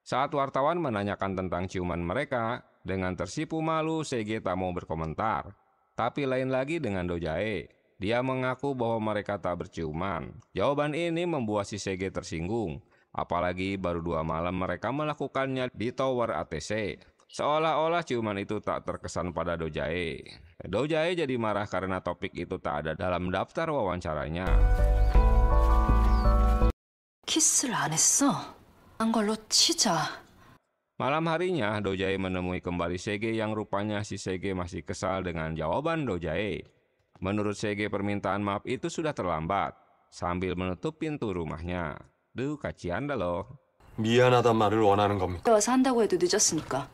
Saat wartawan menanyakan tentang ciuman mereka, dengan tersipu malu Sege tak mau berkomentar. Tapi lain lagi dengan Do Jae. Dia mengaku bahwa mereka tak berciuman. Jawaban ini membuat si Sege tersinggung. Apalagi baru 2 malam mereka melakukannya di Tower ATC. Seolah-olah ciuman itu tak terkesan pada Do Jae. Do Jae jadi marah karena topik itu tak ada dalam daftar wawancaranya. 키스를 안 했어. 한 걸로 치자. Malam harinya, Do Jae menemui kembali Sege yang rupanya si Sege masih kesal dengan jawaban Do Jae. Menurut Sege, permintaan maaf itu sudah terlambat, sambil menutup pintu rumahnya. Duh, kasihan dah loh. 미안하단 말을 원하는 겁니까? 와서 한다고 해도 늦었으니까.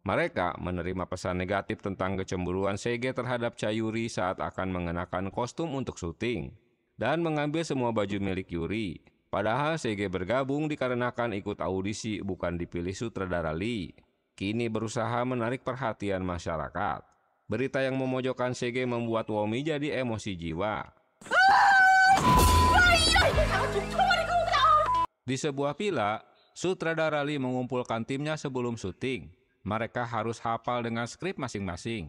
Mereka menerima pesan negatif tentang kecemburuan Sege terhadap Cha Yuri saat akan mengenakan kostum untuk syuting dan mengambil semua baju milik Yuri. Padahal Sege bergabung dikarenakan ikut audisi, bukan dipilih sutradara Lee. Kini berusaha menarik perhatian masyarakat. Berita yang memojokkan Sege membuat Womi jadi emosi jiwa. Di sebuah villa, sutradara Lee mengumpulkan timnya sebelum syuting. Mereka harus hafal dengan skrip masing-masing.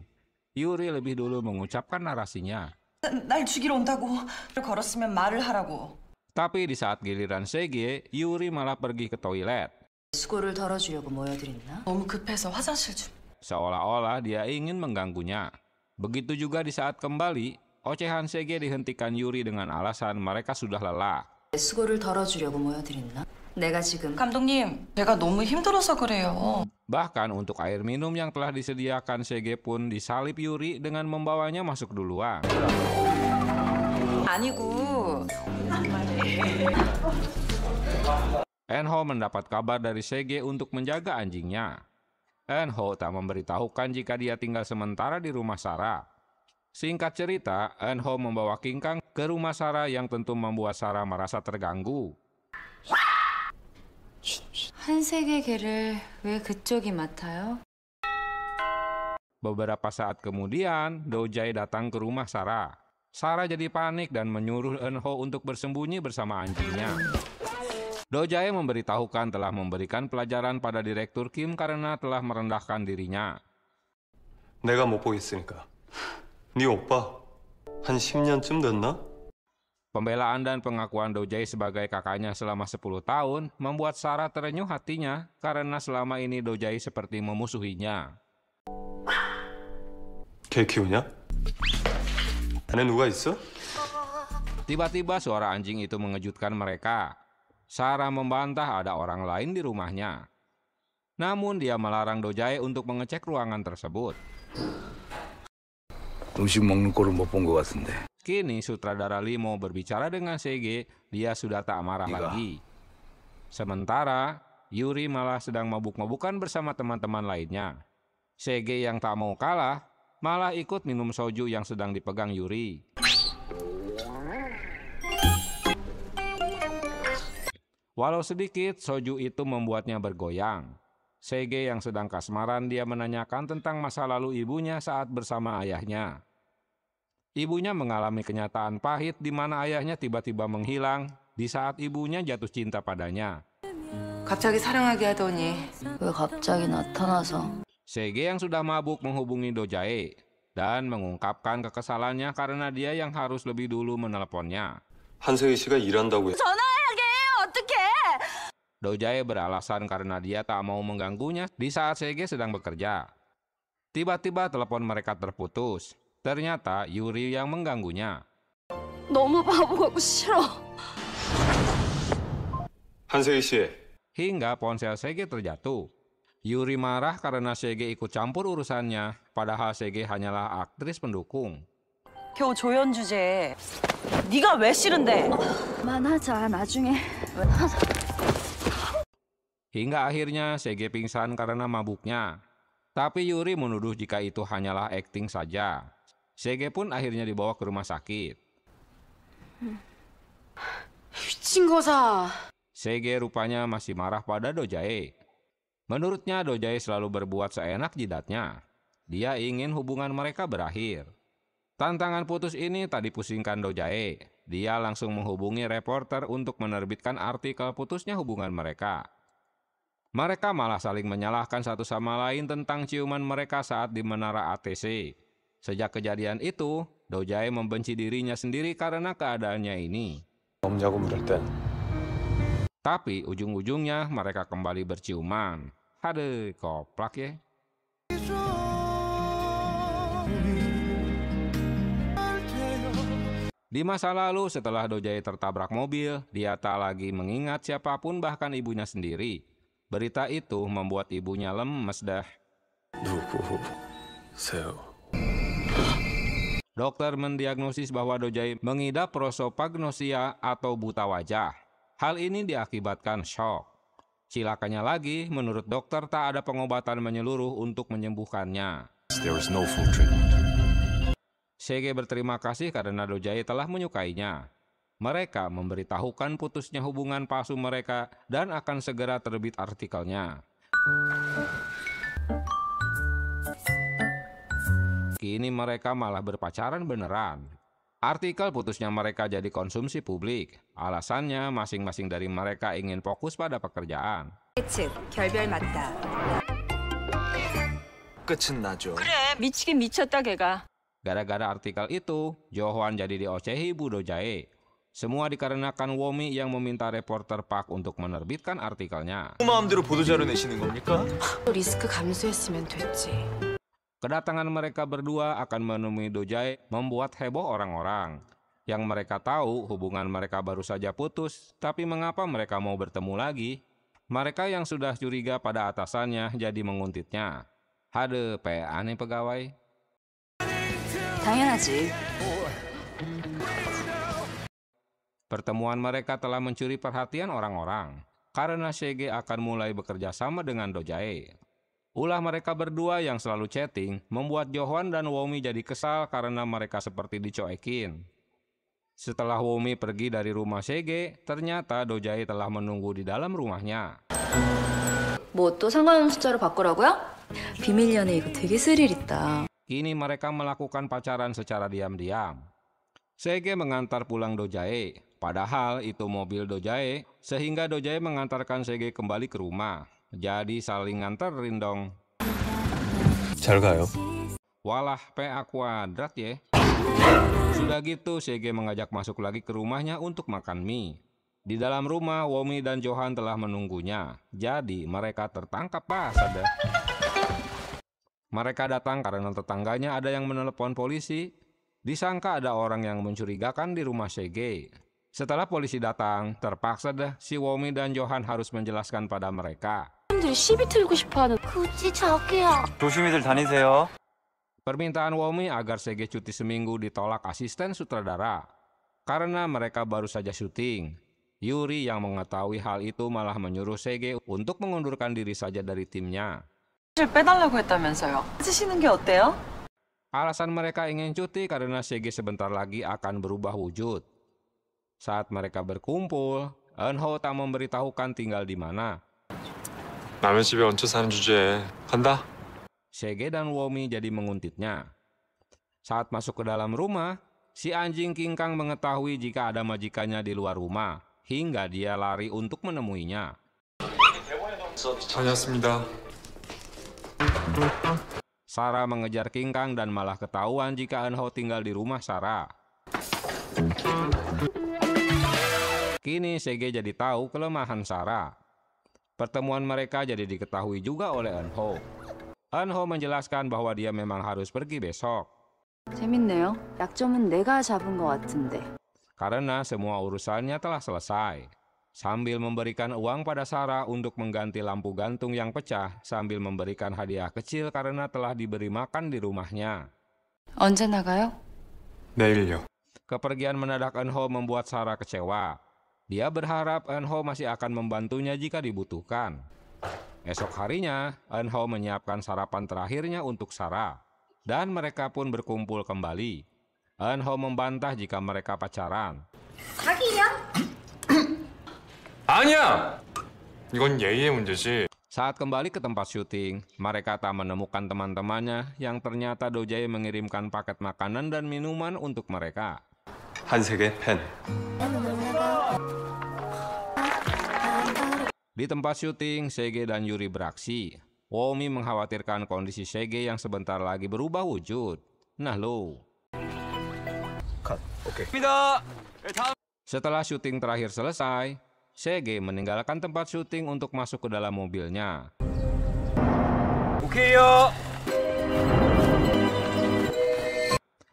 Yuri lebih dulu mengucapkan narasinya. 날 죽이러 온다고 걸었으면 말을 하라고. Tapi di saat giliran Sege, Yuri malah pergi ke toilet. 수고를 덜어주려고 모여드렸나? 너무 급해서 화장실 좀. Seolah-olah dia ingin mengganggunya. Begitu juga di saat kembali, ocehan Sege dihentikan Yuri dengan alasan mereka sudah lelah. 수고를 덜어주려고 모여드렸나? 내가 지금 감독님, 제가 너무 힘들어서 그래요. Bahkan untuk air minum yang telah disediakan Sege pun disalip Yuri dengan membawanya masuk duluan. 아니고. Enho mendapat kabar dari Sege untuk menjaga anjingnya. Enho tak memberitahukan jika dia tinggal sementara di rumah Sarah. Singkat cerita, Enho membawa King Kang ke rumah Sarah yang tentu membuat Sarah merasa terganggu. 한세계 개를 왜 그쪽이 맡아요? Beberapa saat kemudian, Do Jae datang ke rumah Sarah. Sarah jadi panik dan menyuruh Enho untuk bersembunyi bersama anjingnya. Do Jae memberitahukan telah memberikan pelajaran pada Direktur Kim karena telah merendahkan dirinya. 내가 못 보겠으니까. 네 오빠 한 10년쯤 됐나? Pembelaan dan pengakuan Do Jae sebagai kakaknya selama 10 tahun membuat Sarah terenyuh hatinya karena selama ini Do Jae seperti memusuhinya. 개 키우냐? 안에 누가 있어? Tiba-tiba suara anjing itu mengejutkan mereka. Sarah membantah ada orang lain di rumahnya. Namun dia melarang Do Jae untuk mengecek ruangan tersebut. 음식 먹는 꼴을 못 본 것 같은데. Kini sutradara Lee mau berbicara dengan Sege, dia sudah tak marah lagi. Sementara Yuri malah sedang mabuk-mabukan bersama teman-teman lainnya. Sege yang tak mau kalah malah ikut minum soju yang sedang dipegang Yuri. Walau sedikit, soju itu membuatnya bergoyang. Sege yang sedang kasmaran, dia menanyakan tentang masa lalu ibunya saat bersama ayahnya. Ibunya mengalami kenyataan pahit di mana ayahnya tiba-tiba menghilang di saat ibunya jatuh cinta padanya. 갑자기 사랑하게 하더니 왜 갑자기 나타나서? Sege yang sudah mabuk menghubungi Do Jae dan mengungkapkan kekesalannya karena dia yang harus lebih dulu meneleponnya. 한세희 씨가 일한다고 해. Do Jae beralasan karena dia tak mau mengganggunya di saat Sege sedang bekerja. Tiba-tiba telepon mereka terputus. Ternyata Yuri yang mengganggunya. 너무 바보 같고 싫어. 한세희 씨, Hingga ponsel Sege terjatuh. Yuri marah karena Sege ikut campur urusannya, padahal Sege hanyalah aktris pendukung. 겨우 조연 주제에 네가 왜 싫은데? 그만하자 나중에. Hingga akhirnya Sege pingsan karena mabuknya. Tapi Yuri menuduh jika itu hanyalah akting saja. Sege pun akhirnya dibawa ke rumah sakit. 미친 거사. Sege rupanya masih marah pada Do Jae. Menurutnya Do Jae selalu berbuat seenak jidatnya. Dia ingin hubungan mereka berakhir. Tantangan putus ini tak dipusingkan Do Jae. Dia langsung menghubungi reporter untuk menerbitkan artikel putusnya hubungan mereka. Mereka malah saling menyalahkan satu sama lain tentang ciuman mereka saat di menara ATC. Sejak kejadian itu, Do Jae membenci dirinya sendiri karena keadaannya ini. 없냐고 물을 땐 Tapi ujung-ujungnya mereka kembali berciuman. Aduh, koplak ya. Di masa lalu setelah Do Jae tertabrak mobil, dia tak lagi mengingat siapapun bahkan ibunya sendiri. Berita itu membuat ibunya lemes dah. 누구세요? Dokter mendiagnosis bahwa Do Jae mengidap prosopagnosia atau buta wajah. Hal ini diakibatkan shock. Cilakanya lagi, menurut dokter tak ada pengobatan menyeluruh untuk menyembuhkannya. There was no full treatment. Sege berterima kasih karena Do Jae telah menyukainya. Mereka memberitahukan putusnya hubungan palsu mereka dan akan segera terbit artikelnya. Kini mereka malah berpacaran beneran. Artikel putusnya mereka jadi konsumsi publik. Alasannya masing-masing dari mereka ingin fokus pada pekerjaan. 측 결별 맞다. 끝은 나죠. 그래 미치긴 미쳤다 걔가. Gara-gara artikel itu, Jo-hwan jadi diocehi Bu Do Jae. Semua dikarenakan Womi yang meminta reporter Park untuk menerbitkan artikelnya. 마음대로 보도자료 내시는 겁니까? 리스크 감수했으면 됐지. Kedatangan mereka berdua akan menemui Do Jae membuat heboh orang-orang. Yang mereka tahu hubungan mereka baru saja putus, tapi mengapa mereka mau bertemu lagi? Mereka yang sudah curiga pada atasannya jadi menguntitnya. Hade, aneh pegawai. 당연하지. Pertemuan mereka telah mencuri perhatian orang-orang, karena Sege akan mulai bekerja sama dengan Do Jae. Ulah mereka berdua yang selalu chatting membuat Jo-hwan dan Womi jadi kesal karena mereka seperti dicoekin. Setelah Womi pergi dari rumah Sege, ternyata Do Jae telah menunggu di dalam rumahnya. 뭐 또 상관없는 숫자로 바꾸라고요? 비밀 연애 이거 되게 스릴 있다. Kini mereka melakukan pacaran secara diam-diam. Sege mengantar pulang Do Jae, padahal itu mobil Do Jae, sehingga Do Jae mengantarkan Sege kembali ke rumah. Jadi saling nganterin dong. 잘 가요. Walah, PA kuadrat ya. Sudah gitu, Sege mengajak masuk lagi ke rumahnya untuk makan mie. Di dalam rumah, Womi dan Jo-hwan telah menunggunya. Jadi mereka tertangkap basah. Mereka datang karena tetangganya ada yang menelepon polisi. Disangka ada orang yang mencurigakan di rumah Sege. Setelah polisi datang, terpaksa si Womi dan Jo-hwan harus menjelaskan pada mereka. 사람들이 시비 틀고 싶어하는 굳이 자기야. 조심히들 다니세요. Permintaan Womi agar Sege cuti seminggu ditolak asisten sutradara. Karena mereka baru saja syuting. Yuri yang mengetahui hal itu malah menyuruh Sege untuk mengundurkan diri saja dari timnya. 빼달라고 했다면서요. 쓰시는 게 어때요? Alasan mereka ingin cuti karena Sege sebentar lagi akan berubah wujud. Saat mereka berkumpul, Eun-ho tak memberitahukan tinggal di mana. 남의 집에 얹혀 사는 주제에 간다. Sege dan Womi jadi menguntitnya. Saat masuk ke dalam rumah, si anjing King Kang mengetahui jika ada majikannya di luar rumah, hingga dia lari untuk menemuinya. 다녔습니다. Sarah mengejar King Kang dan malah ketahuan jika Eun-ho tinggal di rumah Sarah. Kini Sege jadi tahu kelemahan Sarah. Pertemuan mereka jadi diketahui juga oleh Eun-ho. Eun-ho menjelaskan bahwa dia memang harus pergi besok. 재밌네요. 약점은 내가 잡은 것 같은데. Karena semua urusannya telah selesai. Sambil memberikan uang pada Sarah untuk mengganti lampu gantung yang pecah, sambil memberikan hadiah kecil karena telah diberi makan di rumahnya. 언제 나가요? 내일요. Kepergian mendadak Eun-ho membuat Sarah kecewa. Dia berharap Eun-ho masih akan membantunya jika dibutuhkan. Esok harinya, Eun-ho menyiapkan sarapan terakhirnya untuk Sarah. Dan mereka pun berkumpul kembali. Eun-ho membantah jika mereka pacaran. 아니야! 이건 예의의 문제지. Saat kembali ke tempat syuting, mereka tak menemukan teman-temannya yang ternyata Do-jae mengirimkan paket makanan dan minuman untuk mereka. 한색의 펜. Di tempat syuting, Sege dan Yuri beraksi. Womi mengkhawatirkan kondisi Sege yang sebentar lagi berubah wujud. Nah lo. Setelah syuting terakhir selesai, Sege meninggalkan tempat syuting untuk masuk ke dalam mobilnya.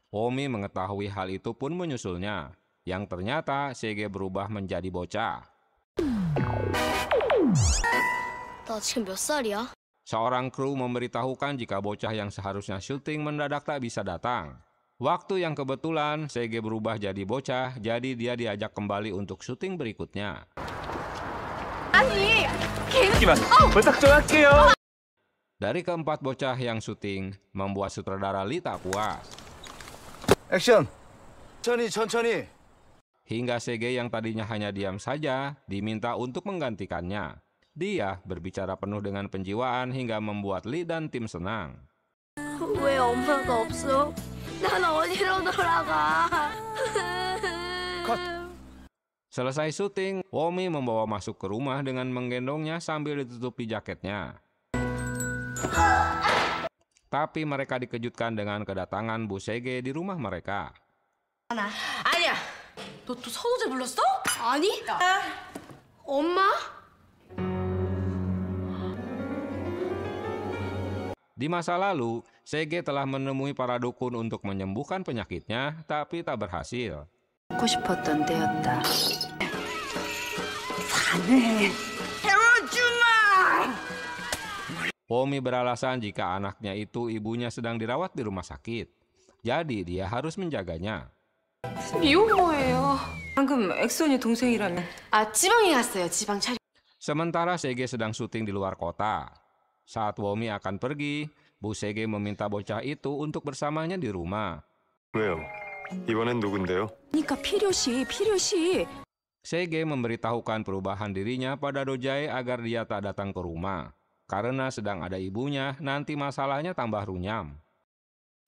Womi mengetahui hal itu pun menyusulnya, yang ternyata Sege berubah menjadi bocah. 나 지금 몇 살이야? Seorang kru memberitahukan jika bocah yang seharusnya syuting mendadak tak bisa datang. Waktu yang kebetulan Sege berubah jadi bocah, jadi dia diajak kembali untuk syuting berikutnya. Dari keempat bocah yang syuting, membuat sutradara Lee tak puas. 액션! 천천히. Hingga Sege yang tadinya hanya diam saja, diminta untuk menggantikannya. Dia berbicara penuh dengan penjiwaan hingga membuat Lee dan tim senang. 왜 엄마가 없어? 난 어디로 돌아가? Selesai syuting, Womi membawa masuk ke rumah dengan menggendongnya sambil ditutupi jaketnya. Tapi mereka dikejutkan dengan kedatangan Bu Sege di rumah mereka. 아니야. 너 또 선우재 불렀어? 아니? 엄마? Di masa lalu, Sege telah menemui para dukun untuk menyembuhkan penyakitnya, tapi tak berhasil. 하고 싶었던 때였다. Womi beralasan jika anaknya itu ibunya sedang dirawat di rumah sakit. Jadi dia harus menjaganya. 미혼모예요. 방금 엑소니 동생이라며. 아, 지방에 갔어요. 지방 촬영. Sementara Sege sedang syuting di luar kota. Saat Womi akan pergi, Bu Sege meminta bocah itu untuk bersamanya di rumah. 왜요? 이번엔 누군데요? 그러니까 필요시. Sege memberitahukan perubahan dirinya pada Do-jae agar dia tak datang ke rumah. Karena sedang ada ibunya, nanti masalahnya tambah runyam.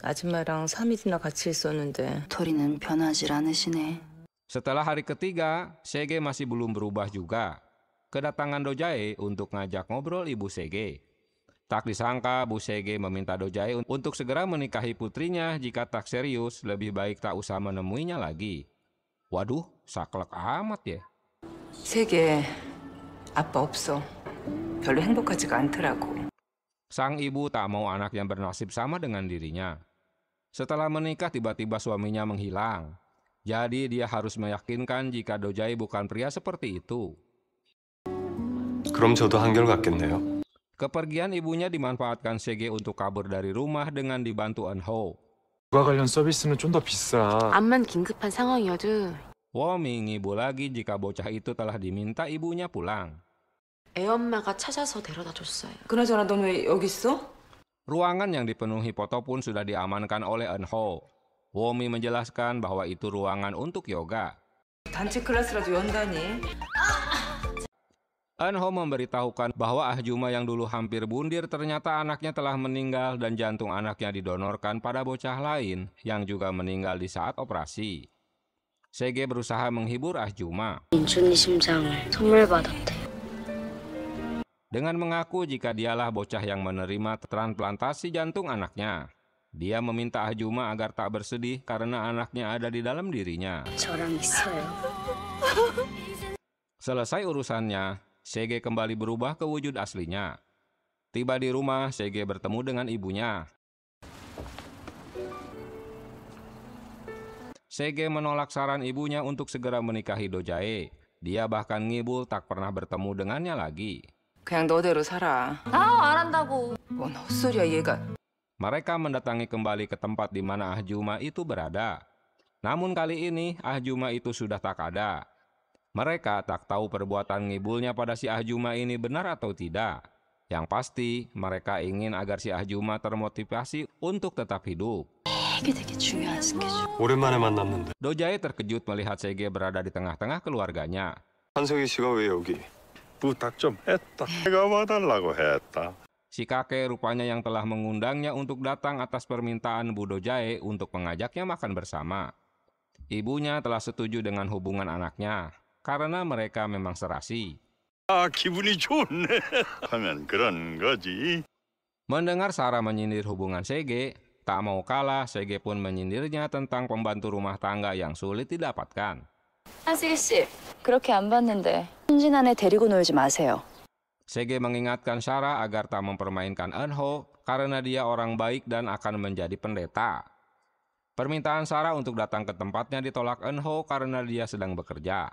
아줌마랑 3일이나 같이 있었는데. 도리는 변하질 않으시네. Setelah hari ketiga, Sege masih belum berubah juga. Kedatangan Do-jae untuk ngajak ngobrol ibu Sege. Tak disangka Bu Sege meminta Do-jae untuk segera menikahi putrinya. Jika tak serius, lebih baik tak usah menemuinya lagi. Waduh, saklek amat ya. 세계 아빠 없어. 별로 행복하지가 않더라고. Sang ibu tak mau anak yang bernasib sama dengan dirinya. Setelah menikah tiba-tiba suaminya menghilang. Jadi dia harus meyakinkan jika Do-jae bukan pria seperti itu. 그럼 저도 한결같겠네요. Kepergian ibunya dimanfaatkan Sege untuk kabur dari rumah dengan dibantu Eun-ho. 육아 관련 서비스는 좀 더 비싸. 암만 긴급한 상황이어도 Womi ngibul lagi jika bocah itu telah diminta ibunya pulang. 애엄마가 찾아서 데려다 줬어요. 그나저나 넌 왜 여기 있어? Ruangan yang dipenuhi foto pun sudah diamankan oleh Eun-ho. Womi menjelaskan bahwa itu ruangan untuk yoga. 단체 클래스라도 연다니. Eun-ho memberitahukan bahwa Ahjuma yang dulu hampir bundir ternyata anaknya telah meninggal dan jantung anaknya didonorkan pada bocah lain yang juga meninggal di saat operasi. Sege berusaha menghibur Ahjuma 인준이 심장을 선물 받았대. dengan mengaku jika dialah bocah yang menerima transplantasi jantung anaknya. Dia meminta Ahjuma agar tak bersedih karena anaknya ada di dalam dirinya. 저랑 있어요. Selesai urusannya, Sege kembali berubah ke wujud aslinya. Tiba di rumah, Sege bertemu dengan ibunya. Sege menolak saran ibunya untuk segera menikahi Do-jae. Dia bahkan ngibul tak pernah bertemu dengannya lagi. 그냥 너대로 살아. 안 한다고. 뭔 헛소리야 얘가. Mereka mendatangi kembali ke tempat di mana Ahjuma itu berada. Namun kali ini Ahjuma itu sudah tak ada. Mereka tak tahu perbuatan ngibulnya pada si Ahjuma ini benar atau tidak. Yang pasti mereka ingin agar si Ahjuma termotivasi untuk tetap hidup. 이게 되게 중요한 스케줄. 오랜만에 만났는데. Do-jae terkejut melihat Sege berada di tengah-tengah keluarganya. 한석희 씨가 왜 여기? 부탁 좀 했다. 내가 와달라고 했다. Si kakek rupanya yang telah mengundangnya untuk datang atas permintaan Bu Dojae untuk mengajaknya makan bersama. Ibunya telah setuju dengan hubungan anaknya karena mereka memang serasi. 기분이 좋네. 하면 그런 거지. Mendengar Sarah menyindir hubungan Sege, tak mau kalah Sege pun menyindirnya tentang pembantu rumah tangga yang sulit didapatkan. 한세계 씨, 그렇게 안 봤는데 순진한 애 데리고 놀지 마세요. Sege mengingatkan Sarah agar tak mempermainkan Eunho karena dia orang baik dan akan menjadi pendeta. Permintaan Sarah untuk datang ke tempatnya ditolak Eunho karena dia sedang bekerja.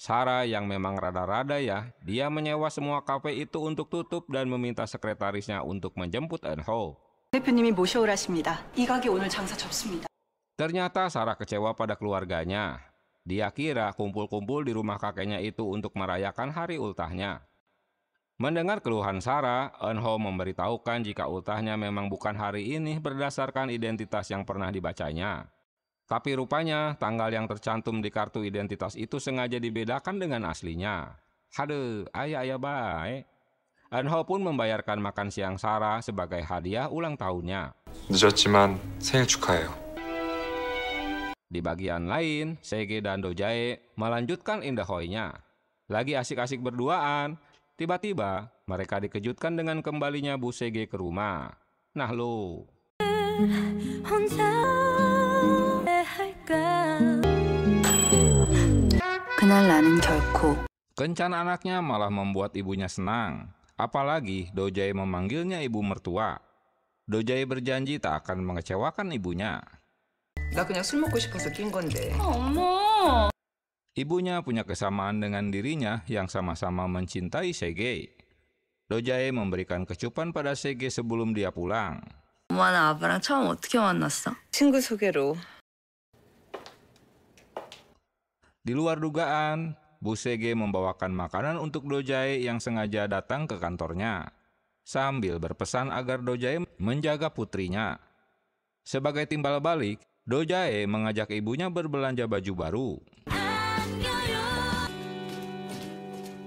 Sarah yang memang rada-rada ya, dia menyewa semua kafe itu untuk tutup dan meminta sekretarisnya untuk menjemput Eunho. 대표님이 모셔오라십니다. 이 가게 오늘 장사 접습니다. Ternyata Sarah kecewa pada keluarganya. Dia kira kumpul-kumpul di rumah kakeknya itu untuk merayakan hari ultahnya. Mendengar keluhan Sarah, Eunho memberitahukan jika ultahnya memang bukan hari ini berdasarkan identitas yang pernah dibacanya. Tapi rupanya tanggal yang tercantum di kartu identitas itu sengaja dibedakan dengan aslinya. Haduh, ayah baik. Eunho pun membayarkan makan siang Sarah sebagai hadiah ulang tahunnya. 늦었지만 생일 축하해요. Di bagian lain, Sege dan Dojae melanjutkan indahoinya. Lagi asik-asik berduaan, tiba-tiba mereka dikejutkan dengan kembalinya Bu Sege ke rumah. Nah lo. 그날 나는 결코. Kencan anaknya malah membuat ibunya senang. Apalagi Dojae memanggilnya ibu mertua. Dojae berjanji tak akan mengecewakan ibunya. 나 그냥 술 먹고 싶어서 낀 건데. 어머. Ibunya punya kesamaan dengan dirinya yang sama-sama mencintai Sege. Dojae memberikan kecupan pada Sege sebelum dia pulang. 엄마는 아빠랑 처음 어떻게 만났어? 친구 소개로. Di luar dugaan, Bu Sege membawakan makanan untuk Dojae yang sengaja datang ke kantornya, sambil berpesan agar Dojae menjaga putrinya. Sebagai timbal balik, Dojae mengajak ibunya berbelanja baju baru.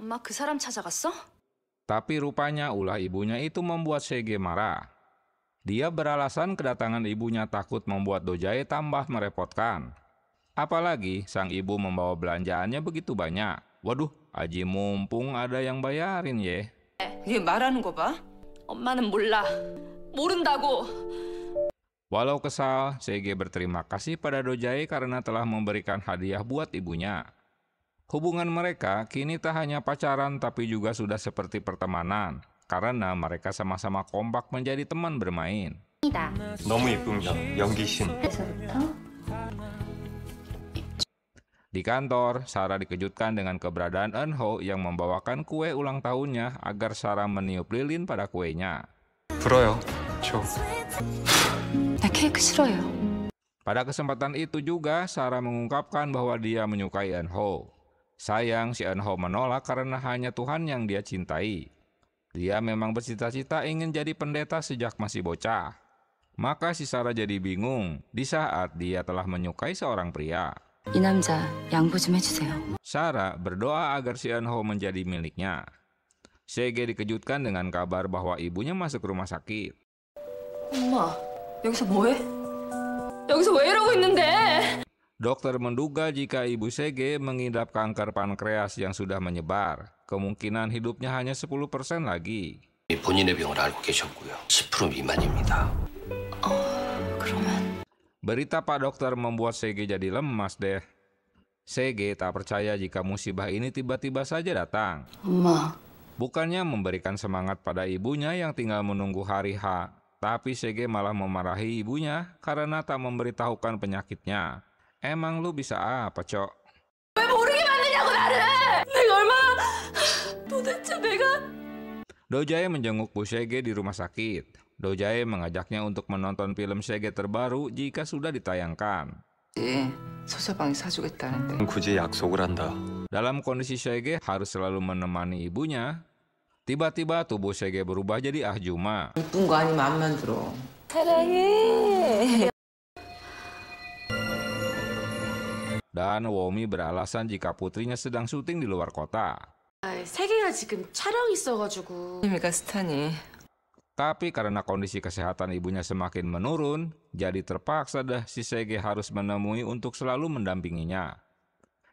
엄마 그 사람 찾아갔어? Tapi rupanya ulah ibunya itu membuat Sege marah. Dia beralasan kedatangan ibunya takut membuat Dojae tambah merepotkan. Apalagi sang ibu membawa belanjaannya begitu banyak. Waduh, aji mumpung ada yang bayarin ye. 얘 말하는 거 봐. 엄마는 몰라. 모른다고. Walau kesal, Sege berterima kasih pada Dojae karena telah memberikan hadiah buat ibunya. Hubungan mereka kini tak hanya pacaran tapi juga sudah seperti pertemanan karena mereka sama-sama kompak menjadi teman bermain. 너무 이쁩니다. 연기신. Di kantor, Sarah dikejutkan dengan keberadaan Eunho yang membawakan kue ulang tahunnya agar Sarah meniup lilin pada kuenya. 불어요. 저. 나 케이크 싫어요. Pada kesempatan itu juga, Sarah mengungkapkan bahwa dia menyukai Eunho. Sayang, si Eunho menolak karena hanya Tuhan yang dia cintai. Dia memang bercita-cita ingin jadi pendeta sejak masih bocah. Maka si Sarah jadi bingung di saat dia telah menyukai seorang pria. 이 남자 양보 좀 해주세요. Sarah berdoa agar si Eunho menjadi miliknya. Sege dikejutkan dengan kabar bahwa ibunya masuk rumah sakit. 엄마, 여기서 뭐해? 여기서 왜 이러고 있는데? Dokter menduga jika ibu Sege mengidap kanker pankreas yang sudah menyebar. Kemungkinan hidupnya hanya 10% lagi. 본인의 병을 알고 계셨고요. 10% 미만입니다. 그러면 Berita Pak Dokter membuat Sege jadi lemas deh. Sege tak percaya jika musibah ini tiba-tiba saja datang. 엄마. Bukannya memberikan semangat pada ibunya yang tinggal menunggu hari H, tapi Sege malah memarahi ibunya karena tak memberitahukan penyakitnya. Emang lu bisa apa, Cok? 왜 모르게 만드냐고 나를! 내가 얼마나 도대체 내가... Dojae menjenguk Bu Sege di rumah sakit. Dojae mengajaknya untuk menonton film Sege terbaru jika sudah ditayangkan. 서서방이 사주겠다는데. 굳이 약속을 한다. Dalam kondisi Sege harus selalu menemani ibunya, tiba-tiba tubuh Sege berubah jadi Ahjuma. 이쁜 거 아니면 안 만들어. 사랑해. Dan Womi beralasan jika putrinya sedang syuting di luar kota. 세계가 지금 촬영 있어가지고. 의미가 스타니. Tapi karena kondisi kesehatan ibunya semakin menurun, jadi terpaksa dah si Sege harus menemui untuk selalu mendampinginya.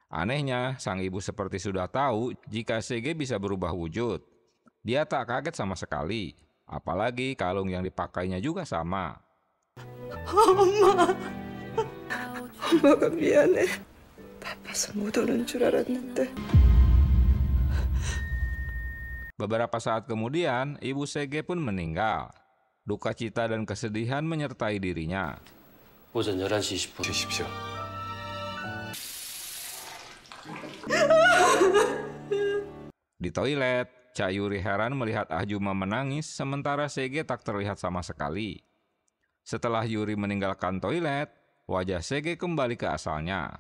Anehnya, sang ibu seperti sudah tahu jika Sege bisa berubah wujud. Dia tak kaget sama sekali, apalagi kalung yang dipakainya juga sama. 엄마가 미안해. 바빠서 못 오는 줄 알았는데. Beberapa saat kemudian, ibu Sege pun meninggal. Duka cita dan kesedihan menyertai dirinya. 오전 11시 20분 주십시오. Di toilet, Cha Yuri heran melihat Ahjuma menangis sementara Sege tak terlihat sama sekali. Setelah Yuri meninggalkan toilet, wajah Sege kembali ke asalnya.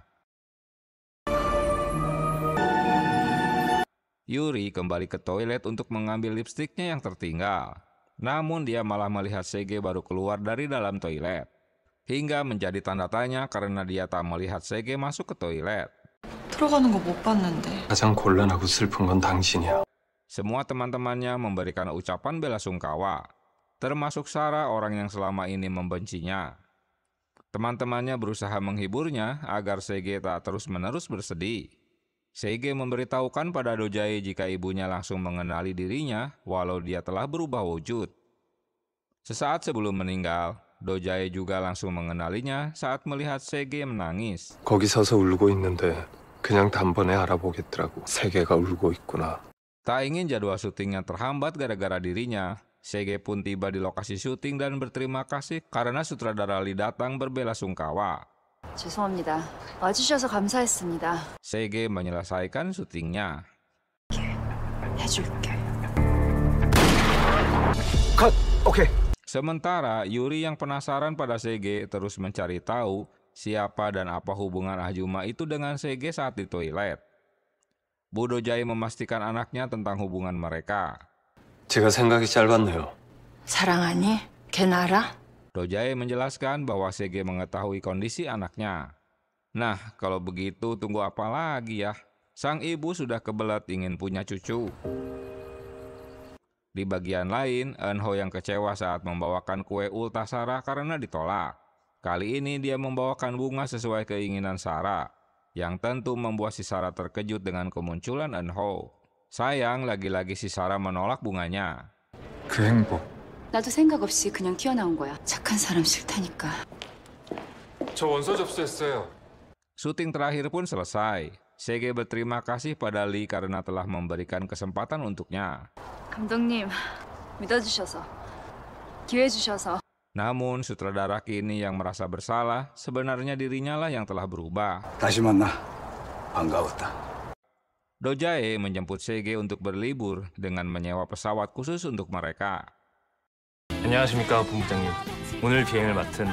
Yuri kembali ke toilet untuk mengambil lipstiknya yang tertinggal. Namun dia malah melihat Sege baru keluar dari dalam toilet. Hingga menjadi tanda tanya karena dia tak melihat Sege masuk ke toilet. 들어가는 거 못 봤는데. 가장 곤란하고 슬픈 건 당신이야. Semua teman-temannya memberikan ucapan bela sungkawa, termasuk Sarah orang yang selama ini membencinya. Teman-temannya berusaha menghiburnya agar Sege tak terus-menerus bersedih. Sege memberitahukan pada Dojae jika ibunya langsung mengenali dirinya walau dia telah berubah wujud. Sesaat sebelum meninggal, Dojae juga langsung mengenalinya saat melihat Sege menangis. 거기 서서 울고 있는데 그냥 단번에 알아보겠더라고. 세계가 울고 있구나. Tak ingin jadwal syutingnya terhambat gara-gara dirinya, Sege pun tiba di lokasi syuting dan berterima kasih karena sutradara Lee datang berbela sungkawa. 죄송합니다. 와주셔서 감사했습니다. Sege menyelesaikan syutingnya. 해줄게. 컷! 오케이. Sementara Yuri yang penasaran pada Sege terus mencari tahu siapa dan apa hubungan Ahjuma itu dengan Sege saat di toilet. Bu Dojae memastikan anaknya tentang hubungan mereka. 제가 생각이 짧았네요. 사랑하니? 걔 알아? Dojae menjelaskan bahwa Sege mengetahui kondisi anaknya. Nah, kalau begitu tunggu apa lagi ya? Sang ibu sudah kebelet ingin punya cucu. Di bagian lain, Eunho yang kecewa saat membawakan kue ultah Sarah karena ditolak. Kali ini dia membawakan bunga sesuai keinginan Sarah, yang tentu membuat si Sarah terkejut dengan kemunculan Eunho. Sayang, lagi-lagi si Sarah menolak bunganya. 그 행복. 나도 생각 없이 그냥 튀어나온 거야. 착한 사람 싫다니까. 저 원서 접수했어요. Syuting terakhir pun selesai. Sege berterima kasih pada Lee karena telah memberikan kesempatan untuknya. 감독님, 믿어주셔서, 기회 주셔서. Namun sutradara kini yang merasa bersalah, sebenarnya dirinya lah yang telah berubah. 다시 만나. 반가웠다. Dojae menjemput Sege untuk berlibur dengan menyewa pesawat khusus untuk mereka. 안녕하십니까 본부장님. 오늘 비행을 맡은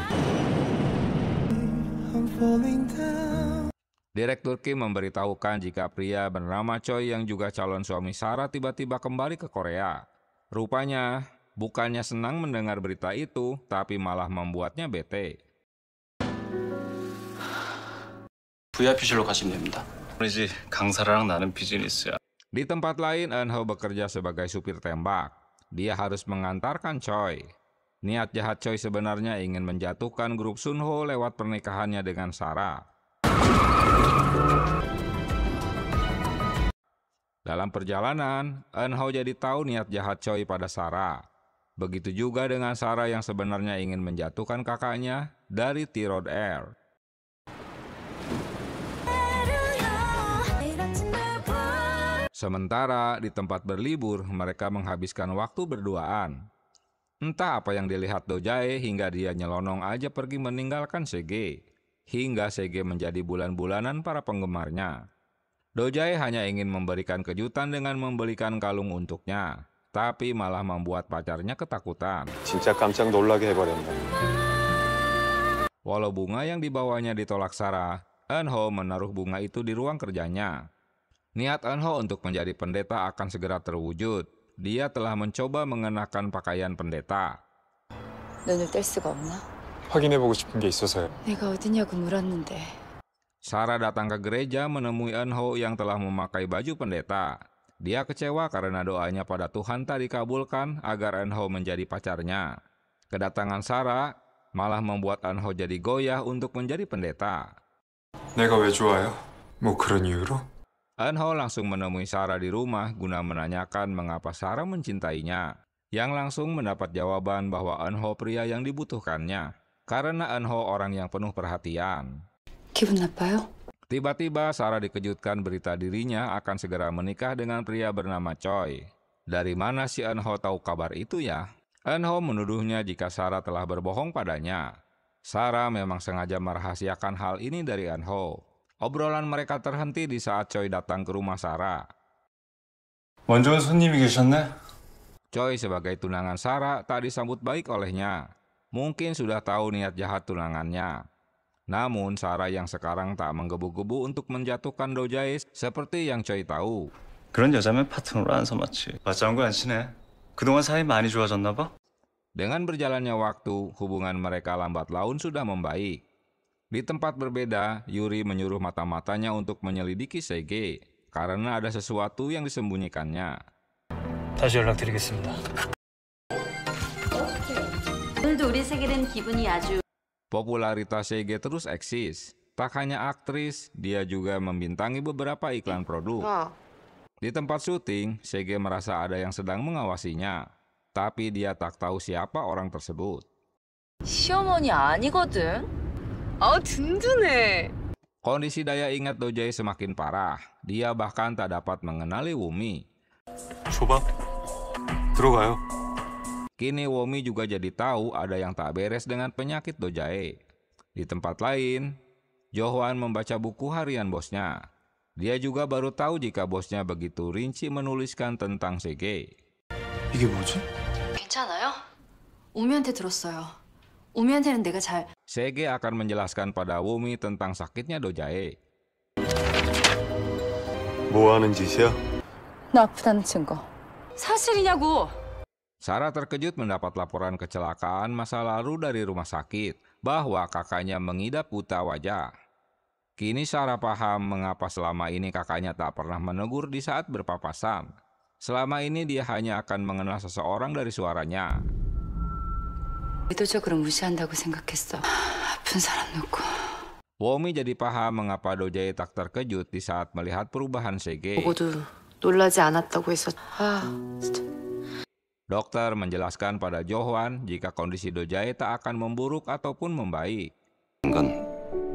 Direktur Kim memberitahukan jika pria bernama Choi yang juga calon suami Sarah tiba-tiba kembali ke Korea. Rupanya bukannya senang mendengar berita itu, tapi malah membuatnya bete. VIP실로 가시면 됩니다. 우리지 강사라랑 나는 비즈니스야. Di tempat lain, Eunho bekerja sebagai supir tembak. Dia harus mengantarkan Choi. Niat jahat Choi sebenarnya ingin menjatuhkan grup Sunho lewat pernikahannya dengan Sarah. Dalam perjalanan, Eunho jadi tahu niat jahat Choi pada Sarah. Begitu juga dengan Sarah yang sebenarnya ingin menjatuhkan kakaknya dari T-Road Air. Sementara di tempat berlibur, mereka menghabiskan waktu berduaan. Entah apa yang dilihat Dojae hingga dia nyelonong aja pergi meninggalkan Sege. Hingga Sege menjadi bulan-bulanan para penggemarnya. Dojae hanya ingin memberikan kejutan dengan membelikan kalung untuknya. Tapi malah membuat pacarnya ketakutan. 진짜 깜짝 놀라게 해버렸네. Walau bunga yang dibawanya ditolak Sarah, Eunho menaruh bunga itu di ruang kerjanya. Niat Eunho untuk menjadi pendeta akan segera terwujud. Dia telah mencoba mengenakan pakaian pendeta. 눈을 뗄 수가 없나? 확인해보고 싶은 게 있어서요. 내가 어디냐고 물었는데. Sarah datang ke gereja menemui Eunho yang telah memakai baju pendeta. Dia kecewa karena doanya pada Tuhan tak dikabulkan agar Eun-ho menjadi pacarnya. Kedatangan Sarah malah membuat Eun-ho jadi goyah untuk menjadi pendeta. 내가 왜 좋아요? 뭐 그런 이유로? Eun-ho langsung menemui Sarah di rumah guna menanyakan mengapa Sarah mencintainya. Yang langsung mendapat jawaban bahwa Eun-ho pria yang dibutuhkannya. Karena Eun-ho orang yang penuh perhatian. 기분 나빠요? Tiba-tiba Sarah dikejutkan berita dirinya akan segera menikah dengan pria bernama Choi. Dari mana si Eun-ho tahu kabar itu ya? Eun-ho menuduhnya jika Sarah telah berbohong padanya. Sarah memang sengaja merahasiakan hal ini dari Eun-ho. Obrolan mereka terhenti di saat Choi datang ke rumah Sarah. 먼저 온 손님이 계셨네? Choi sebagai tunangan Sarah tak disambut baik olehnya. Mungkin sudah tahu niat jahat tunangannya. Namun Sarah yang sekarang tak menggebu-gebu untuk menjatuhkan Do-jae seperti yang Choi tahu. 그런 여자면 파트너로 안 삼았지. 맞장구 안 치네. 그동안 사이 많이 좋아졌나 봐? Dengan berjalannya waktu, hubungan mereka lambat laun sudah membaik. Di tempat berbeda, Yuri menyuruh mata-matanya untuk menyelidiki Sege karena ada sesuatu yang disembunyikannya. 다시 연락드리겠습니다. 오늘도 우리 세계는 기분이 아주 Popularitas Sege terus eksis. Tak hanya aktris, dia juga membintangi beberapa iklan produk. Di tempat syuting, Sege merasa ada yang sedang mengawasinya. Tapi dia tak tahu siapa orang tersebut. 시어머니 아니거든. 아, 든든해. Kondisi daya ingat Do-jae semakin parah. Dia bahkan tak dapat mengenali Wumi. 초밥 들어가요. Kini Wumi juga jadi tahu ada yang tak beres dengan penyakit Do-jae. Di tempat lain, Jo-hwan membaca buku harian bosnya. Dia juga baru tahu jika bosnya begitu rinci menuliskan tentang Sege. 이게 뭐지? 괜찮아요? 우미한테 들었어요. 우미한테는 내가 잘 Sege akan menjelaskan pada Wumi tentang sakitnya Do-jae. 뭐 하는 짓이야? 나 아프다는 증거. 사실이냐고. Sarah terkejut mendapat laporan kecelakaan masa lalu dari rumah sakit bahwa kakaknya mengidap buta wajah. Kini Sarah paham mengapa selama ini kakaknya tak pernah menegur di saat berpapasan. Selama ini dia hanya akan mengenal seseorang dari suaranya. 의도적으로 무시한다고 생각했어. 아픈 사람 놓고. Wumi jadi paham mengapa Do-jae tak terkejut di saat melihat perubahan Sege. 보고도 놀라지 않았다고 해서 진짜. Dokter menjelaskan pada Jo-hwan jika kondisi Do-jae tak akan memburuk ataupun membaik. 건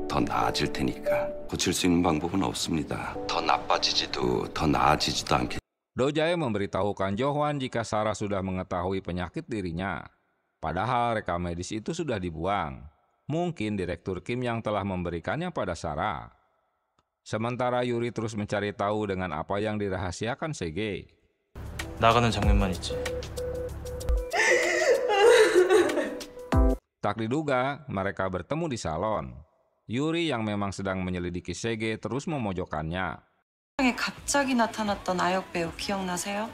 더 나아질 테니까 고칠 수 있는 방법은 없습니다. 더 나빠지지도 더 나아지지도 않게. Do-jae memberitahukan Jo-hwan jika Sarah sudah mengetahui penyakit dirinya. Padahal rekam medis itu sudah dibuang. Mungkin Direktur Kim yang telah memberikannya pada Sarah. Sementara Yuri terus mencari tahu dengan apa yang dirahasiakan Sege. 나가는 장면만 있지. Tak diduga, mereka bertemu di salon. Yuri yang memang sedang menyelidiki Sege terus memojokkannya. 갑자기 나타났던 아역 배우 기억나세요?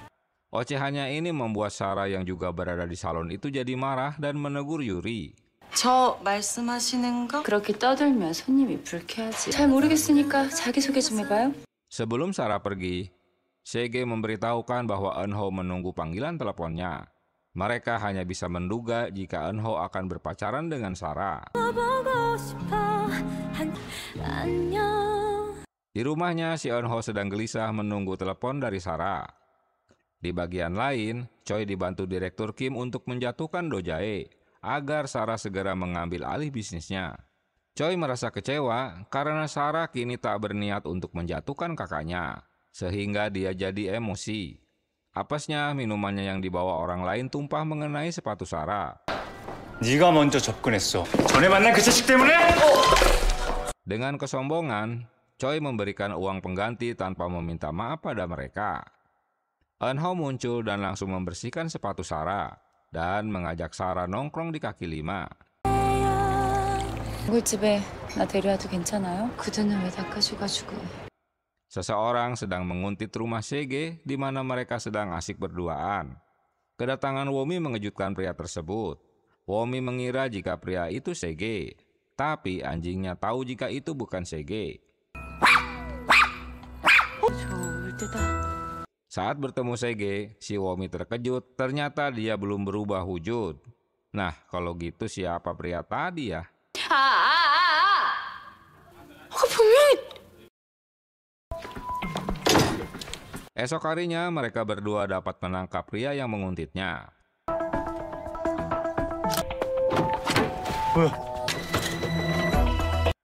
Ocehannya ini membuat Sarah yang juga berada di salon itu jadi marah dan menegur Yuri. 저 말씀하시는 거? 그렇게 떠들면 손님이 불쾌하지. 잘 모르겠으니까 자기소개 좀 해봐요. Sebelum Sarah pergi, Sege memberitahukan bahwa Eun-ho menunggu panggilan teleponnya. Mereka hanya bisa menduga jika Eun-ho akan berpacaran dengan Sarah. Di rumahnya, si Eun-ho sedang gelisah menunggu telepon dari Sarah. Di bagian lain, Choi dibantu Direktur Kim untuk menjatuhkan Do-jae agar Sarah segera mengambil alih bisnisnya. Choi merasa kecewa karena Sarah kini tak berniat untuk menjatuhkan kakaknya, sehingga dia jadi emosi. Apesnya minumannya yang dibawa orang lain tumpah mengenai sepatu Sarah. 네가 먼저 접근했어. 전에 만난 그 자식 때문에? Dengan kesombongan, Choi memberikan uang pengganti tanpa meminta maaf pada mereka. Eun-ho muncul dan langsung membersihkan sepatu Sarah dan mengajak Sarah nongkrong di kaki lima. 물집에 나 데려와도 괜찮아요? 구두는 왜 닦아줘가지고. Seseorang sedang menguntit rumah Sege di mana mereka sedang asik berduaan. Kedatangan Wumi mengejutkan pria tersebut. Wumi mengira jika pria itu Sege, tapi anjingnya tahu jika itu bukan Sege. Saat bertemu Sege, si Womi terkejut, ternyata dia belum berubah wujud. Nah, kalau gitu siapa pria tadi ya? Esok harinya mereka berdua dapat menangkap pria yang menguntitnya.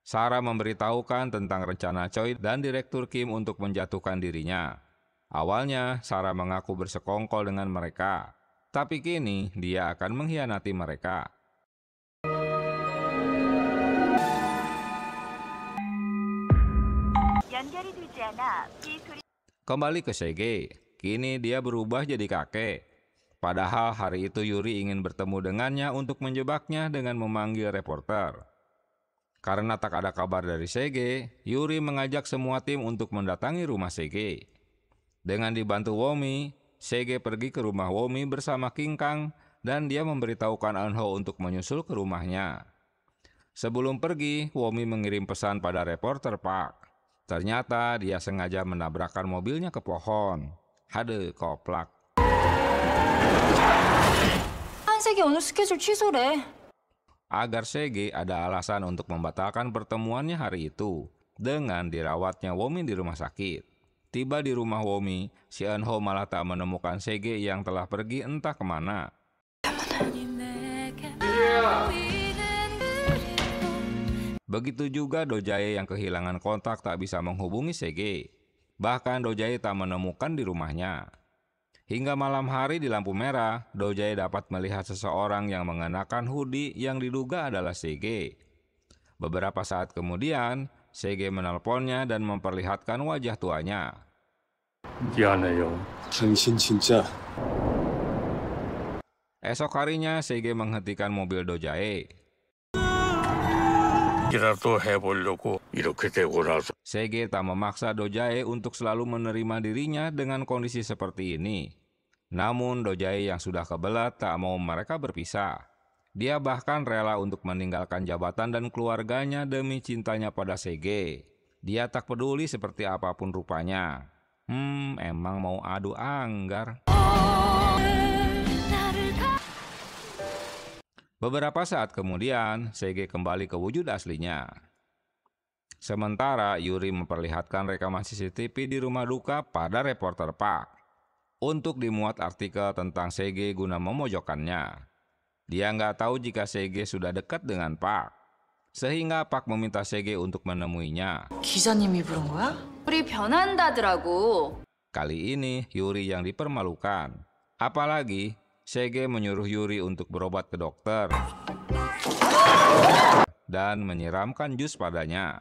Sarah memberitahukan tentang rencana Choi dan Direktur Kim untuk menjatuhkan dirinya. Awalnya, Sarah mengaku bersekongkol dengan mereka, tapi kini dia akan mengkhianati mereka. Kembali ke Sege, kini dia berubah jadi kakek. Padahal hari itu Yuri ingin bertemu dengannya untuk menjebaknya dengan memanggil reporter. Karena tak ada kabar dari Sege, Yuri mengajak semua tim untuk mendatangi rumah Sege. Dengan dibantu Womi, Sege pergi ke rumah Womi bersama King Kang dan dia memberitahukan Eunho untuk menyusul ke rumahnya. Sebelum pergi, Womi mengirim pesan pada reporter Park. Ternyata dia sengaja menabrakkan mobilnya ke pohon. Hade koplak. 한색이 오늘 스케줄 취소래. Agar Sege ada alasan untuk membatalkan pertemuannya hari itu dengan dirawatnya Womi di rumah sakit. Tiba di rumah Womi, si Eunho malah tak menemukan Sege yang telah pergi entah kemana. Begitu juga Do-jae yang kehilangan kontak tak bisa menghubungi Sege. Bahkan Do-jae tak menemukan di rumahnya. Hingga malam hari di lampu merah, Do-jae dapat melihat seseorang yang mengenakan hoodie yang diduga adalah Sege. Beberapa saat kemudian, Sege menelponnya dan memperlihatkan wajah tuanya. 미안해요. 당신 진짜. Esok harinya, Sege menghentikan mobil Do-jae. 이라도 해보려고 이렇게 되고 나서. Sege tak memaksa Do-jae untuk selalu menerima dirinya dengan kondisi seperti ini. Namun Do-jae yang sudah kebelat tak mau mereka berpisah. Dia bahkan rela untuk meninggalkan jabatan dan keluarganya demi cintanya pada Sege. Dia tak peduli seperti apapun rupanya. Emang mau adu anggar. Beberapa saat kemudian, Sege kembali ke wujud aslinya. Sementara Yuri memperlihatkan rekaman CCTV di rumah duka pada reporter Park untuk dimuat artikel tentang Sege guna memojokkannya. Dia nggak tahu jika Sege sudah dekat dengan Park, sehingga Park meminta Sege untuk menemuinya. 기자님이 부른 거야? 우리 변한다더라고. Kali ini Yuri yang dipermalukan. Apalagi Sege menyuruh Yuri untuk berobat ke dokter dan menyiramkan jus padanya.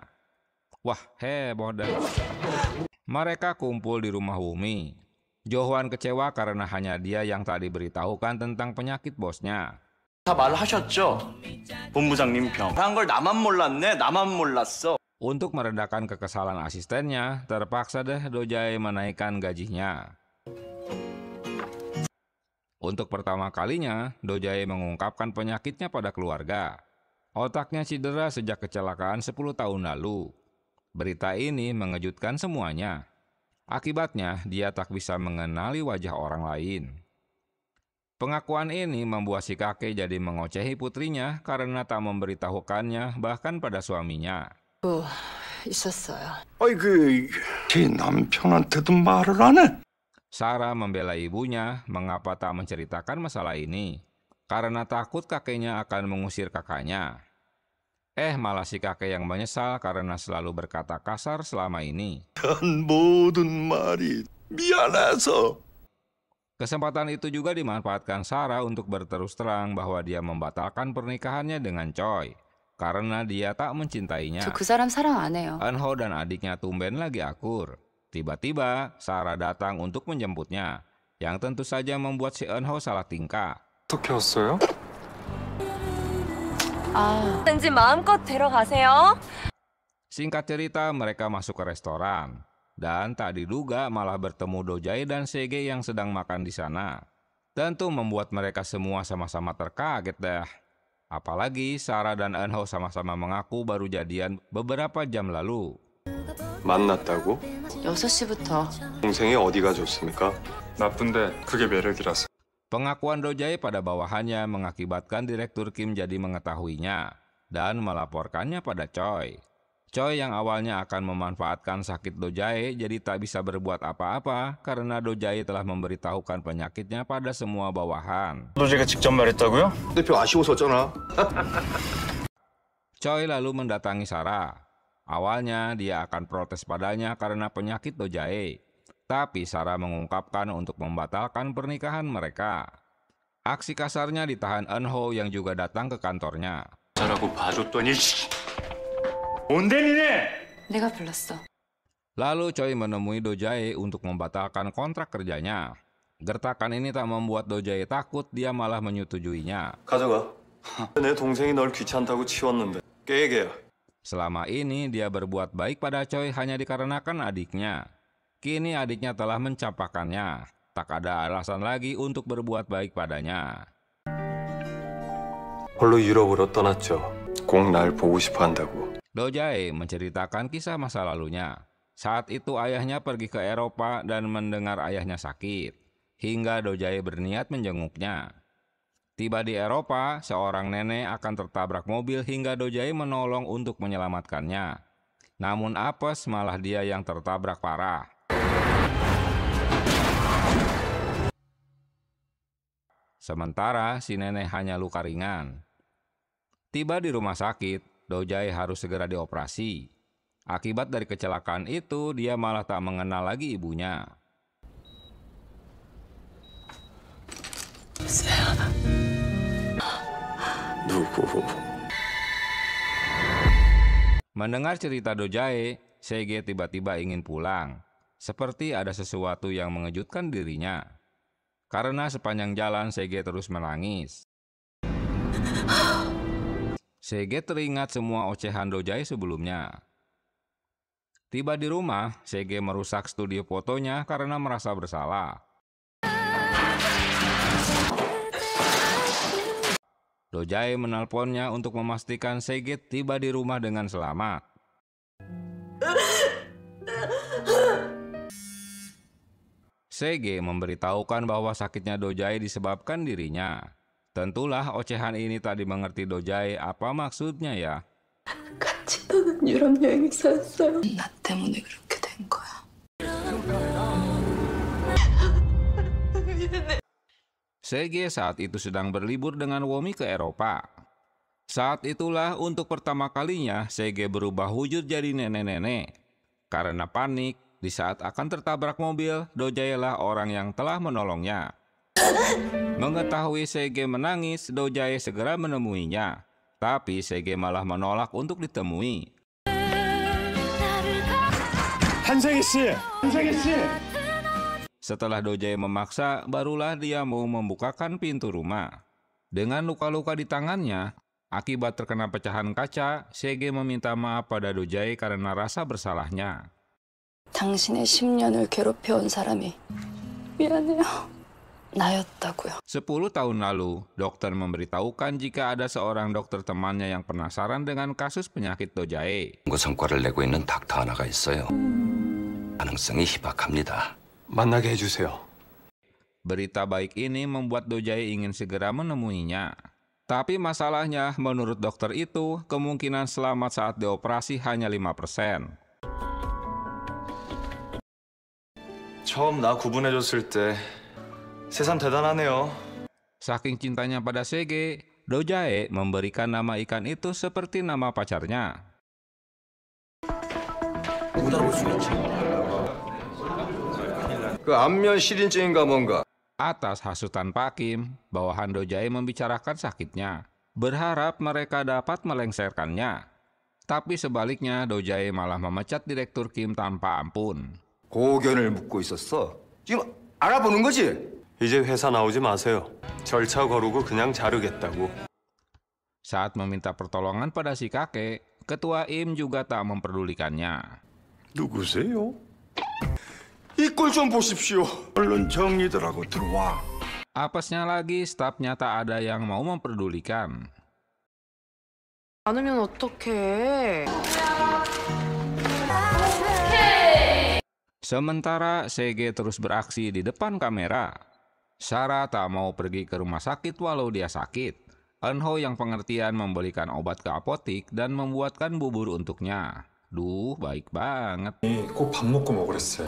Wah, heboh deh. Mereka kumpul di rumah Wumi. Jo-hwan kecewa karena hanya dia yang tak diberitahukan tentang penyakit bosnya. 다 말하셨죠? 본부장님 병. 한 걸 나만 몰랐네. 나만 몰랐어. Untuk meredakan kekesalan asistennya, terpaksa deh Do-jae menaikkan gajinya. Untuk pertama kalinya, Do-jae mengungkapkan penyakitnya pada keluarga. Otaknya cedera sejak kecelakaan 10 tahun lalu. Berita ini mengejutkan semuanya. Akibatnya, dia tak bisa mengenali wajah orang lain. Pengakuan ini membuat si kakek jadi mengocehi putrinya karena tak memberitahukannya bahkan pada suaminya. 있었어요. 아이 제 남편한테도 말을 안 해. Sarah membela ibunya mengapa tak menceritakan masalah ini. Karena takut kakeknya akan mengusir kakaknya. Malah si kakek yang menyesal karena selalu berkata kasar selama ini. 한 모든 말이 미안해서. Kesempatan itu juga dimanfaatkan Sarah untuk berterus terang bahwa dia membatalkan pernikahannya dengan Choi. Karena dia tak mencintainya. 저 그 사람 사랑 안 해요. Eunho dan adiknya tumben lagi akur. Tiba-tiba Sarah datang untuk menjemputnya. Yang tentu saja membuat si Eunho salah tingkah. 어떻게 왔어요? 왠지 마음껏 데려가세요. Singkat cerita, mereka masuk ke restoran. Dan tak diduga malah bertemu Do-jae dan Sege yang sedang makan di sana. Tentu membuat mereka semua sama-sama terkaget dah. Apalagi Sarah dan Eunho sama-sama mengaku baru jadian beberapa jam lalu. 만났다고? 6시부터. 동생이 어디가 좋습니까? 나쁜데 그게 매력이라서. Pengakuan Dojae pada bawahannya mengakibatkan Direktur Kim jadi mengetahuinya dan melaporkannya pada Choi. Choi yang awalnya akan memanfaatkan sakit Dojae jadi tak bisa berbuat apa-apa karena Dojae telah memberitahukan penyakitnya pada semua bawahan. 도제가 직접 말했다고요? 대표 아쉬워서잖아. Choi lalu mendatangi Sarah. Awalnya dia akan protes padanya karena penyakit Dojae. Tapi Sarah mengungkapkan untuk membatalkan pernikahan mereka. Aksi kasarnya ditahan Eun-ho yang juga datang ke kantornya. 잘하고 봐줬더니 뭔데 니네? 내가 불렀어. Lalu Choi menemui Dojae untuk membatalkan kontrak kerjanya. Gertakan ini tak membuat Dojae takut, dia malah menyetujuinya. 가져가. 내 동생이 널 귀찮다고 치웠는데 깨개야. Selama ini dia berbuat baik pada Choi hanya dikarenakan adiknya. Kini adiknya telah mencapakannya. Tak ada alasan lagi untuk berbuat baik padanya. 홀로 유럽으로 떠났죠. 꼭 날 보고 싶어 한다고. Dojae menceritakan kisah masa lalunya. Saat itu ayahnya pergi ke Eropa dan mendengar ayahnya sakit. Hingga Dojae berniat menjenguknya. Tiba di Eropa, seorang nenek akan tertabrak mobil hingga Dojae menolong untuk menyelamatkannya. Namun apes malah dia yang tertabrak parah. Sementara si nenek hanya luka ringan. Tiba di rumah sakit, Dojae harus segera dioperasi. Akibat dari kecelakaan itu, dia malah tak mengenal lagi ibunya. Mendengar cerita Dojae, Sege tiba-tiba ingin pulang. Seperti ada sesuatu yang mengejutkan dirinya. Karena sepanjang jalan Sege terus menangis. Sege teringat semua ocehan Dojae sebelumnya. Tiba di rumah, Sege merusak studio fotonya karena merasa bersalah. Dojae menelponnya untuk memastikan Sege tiba di rumah dengan selamat. Sege memberitahukan bahwa sakitnya Dojae disebabkan dirinya. Tentulah ocehan ini tak dimengerti Dojae apa maksudnya ya. 같이 떠난 유럽 여행에서 였어요. 나 때문에 그렇게 된 거야. Sege saat itu sedang berlibur dengan Womi ke Eropa. Saat itulah untuk pertama kalinya Sege berubah wujud jadi nenek-nenek. Karena panik, di saat akan tertabrak mobil, Dojae lah orang yang telah menolongnya. Mengetahui Sege menangis, Dojae segera menemuinya. Tapi Sege malah menolak untuk ditemui. 한세기 씨! 한세기 씨! Setelah Dojae memaksa, barulah dia mau membukakan pintu rumah. Dengan luka-luka di tangannya, akibat terkena pecahan kaca, Sege meminta maaf pada Dojae karena rasa bersalahnya. 당신의 10년을 괴롭혀온 사람이 미안해요. 나였다고요. 10 tahun lalu, dokter memberitahukan jika ada seorang dokter temannya yang penasaran dengan kasus penyakit Dojae. 연구 성과를 내고 있는 닥터 하나가 있어요. 가능성이 희박합니다. 만나게 해주세요. Berita baik ini membuat Dojae ingin segera menemuinya. Tapi masalahnya, menurut dokter itu, kemungkinan selamat saat dioperasi hanya 5%. 처음 나 구분해줬을 때 세상 대단하네요. Saking cintanya pada Sege, Dojae memberikan nama ikan itu seperti nama pacarnya. 그 안면 시린증인가 뭔가. Atas hasutan Pak Kim, bawahan Dojae membicarakan sakitnya, berharap mereka dapat melengsarkannya. Tapi sebaliknya, Dojae malah memecat Direktur Kim tanpa ampun. 고견을 묻고 있었어. 지금 알아보는 거지? 이제 회사 나오지 마세요. 절차 거르고 그냥 자르겠다고. Saat meminta pertolongan pada si kakek, Ketua Im juga tak memperdulikannya. 누구세요? 이 꼴 좀 보십시오. 얼른 정리들하고 들어와. Apesnya lagi, stafnya tak ada yang mau memperdulikan. 않으면 어떡해. Sementara Sege terus beraksi di depan kamera. Sarah tak mau pergi ke rumah sakit walau dia sakit. Eun-ho yang pengertian membelikan obat ke apotik dan membuatkan bubur untuknya. Duh, baik banget. 꼭 밥 먹고 먹으랬어요.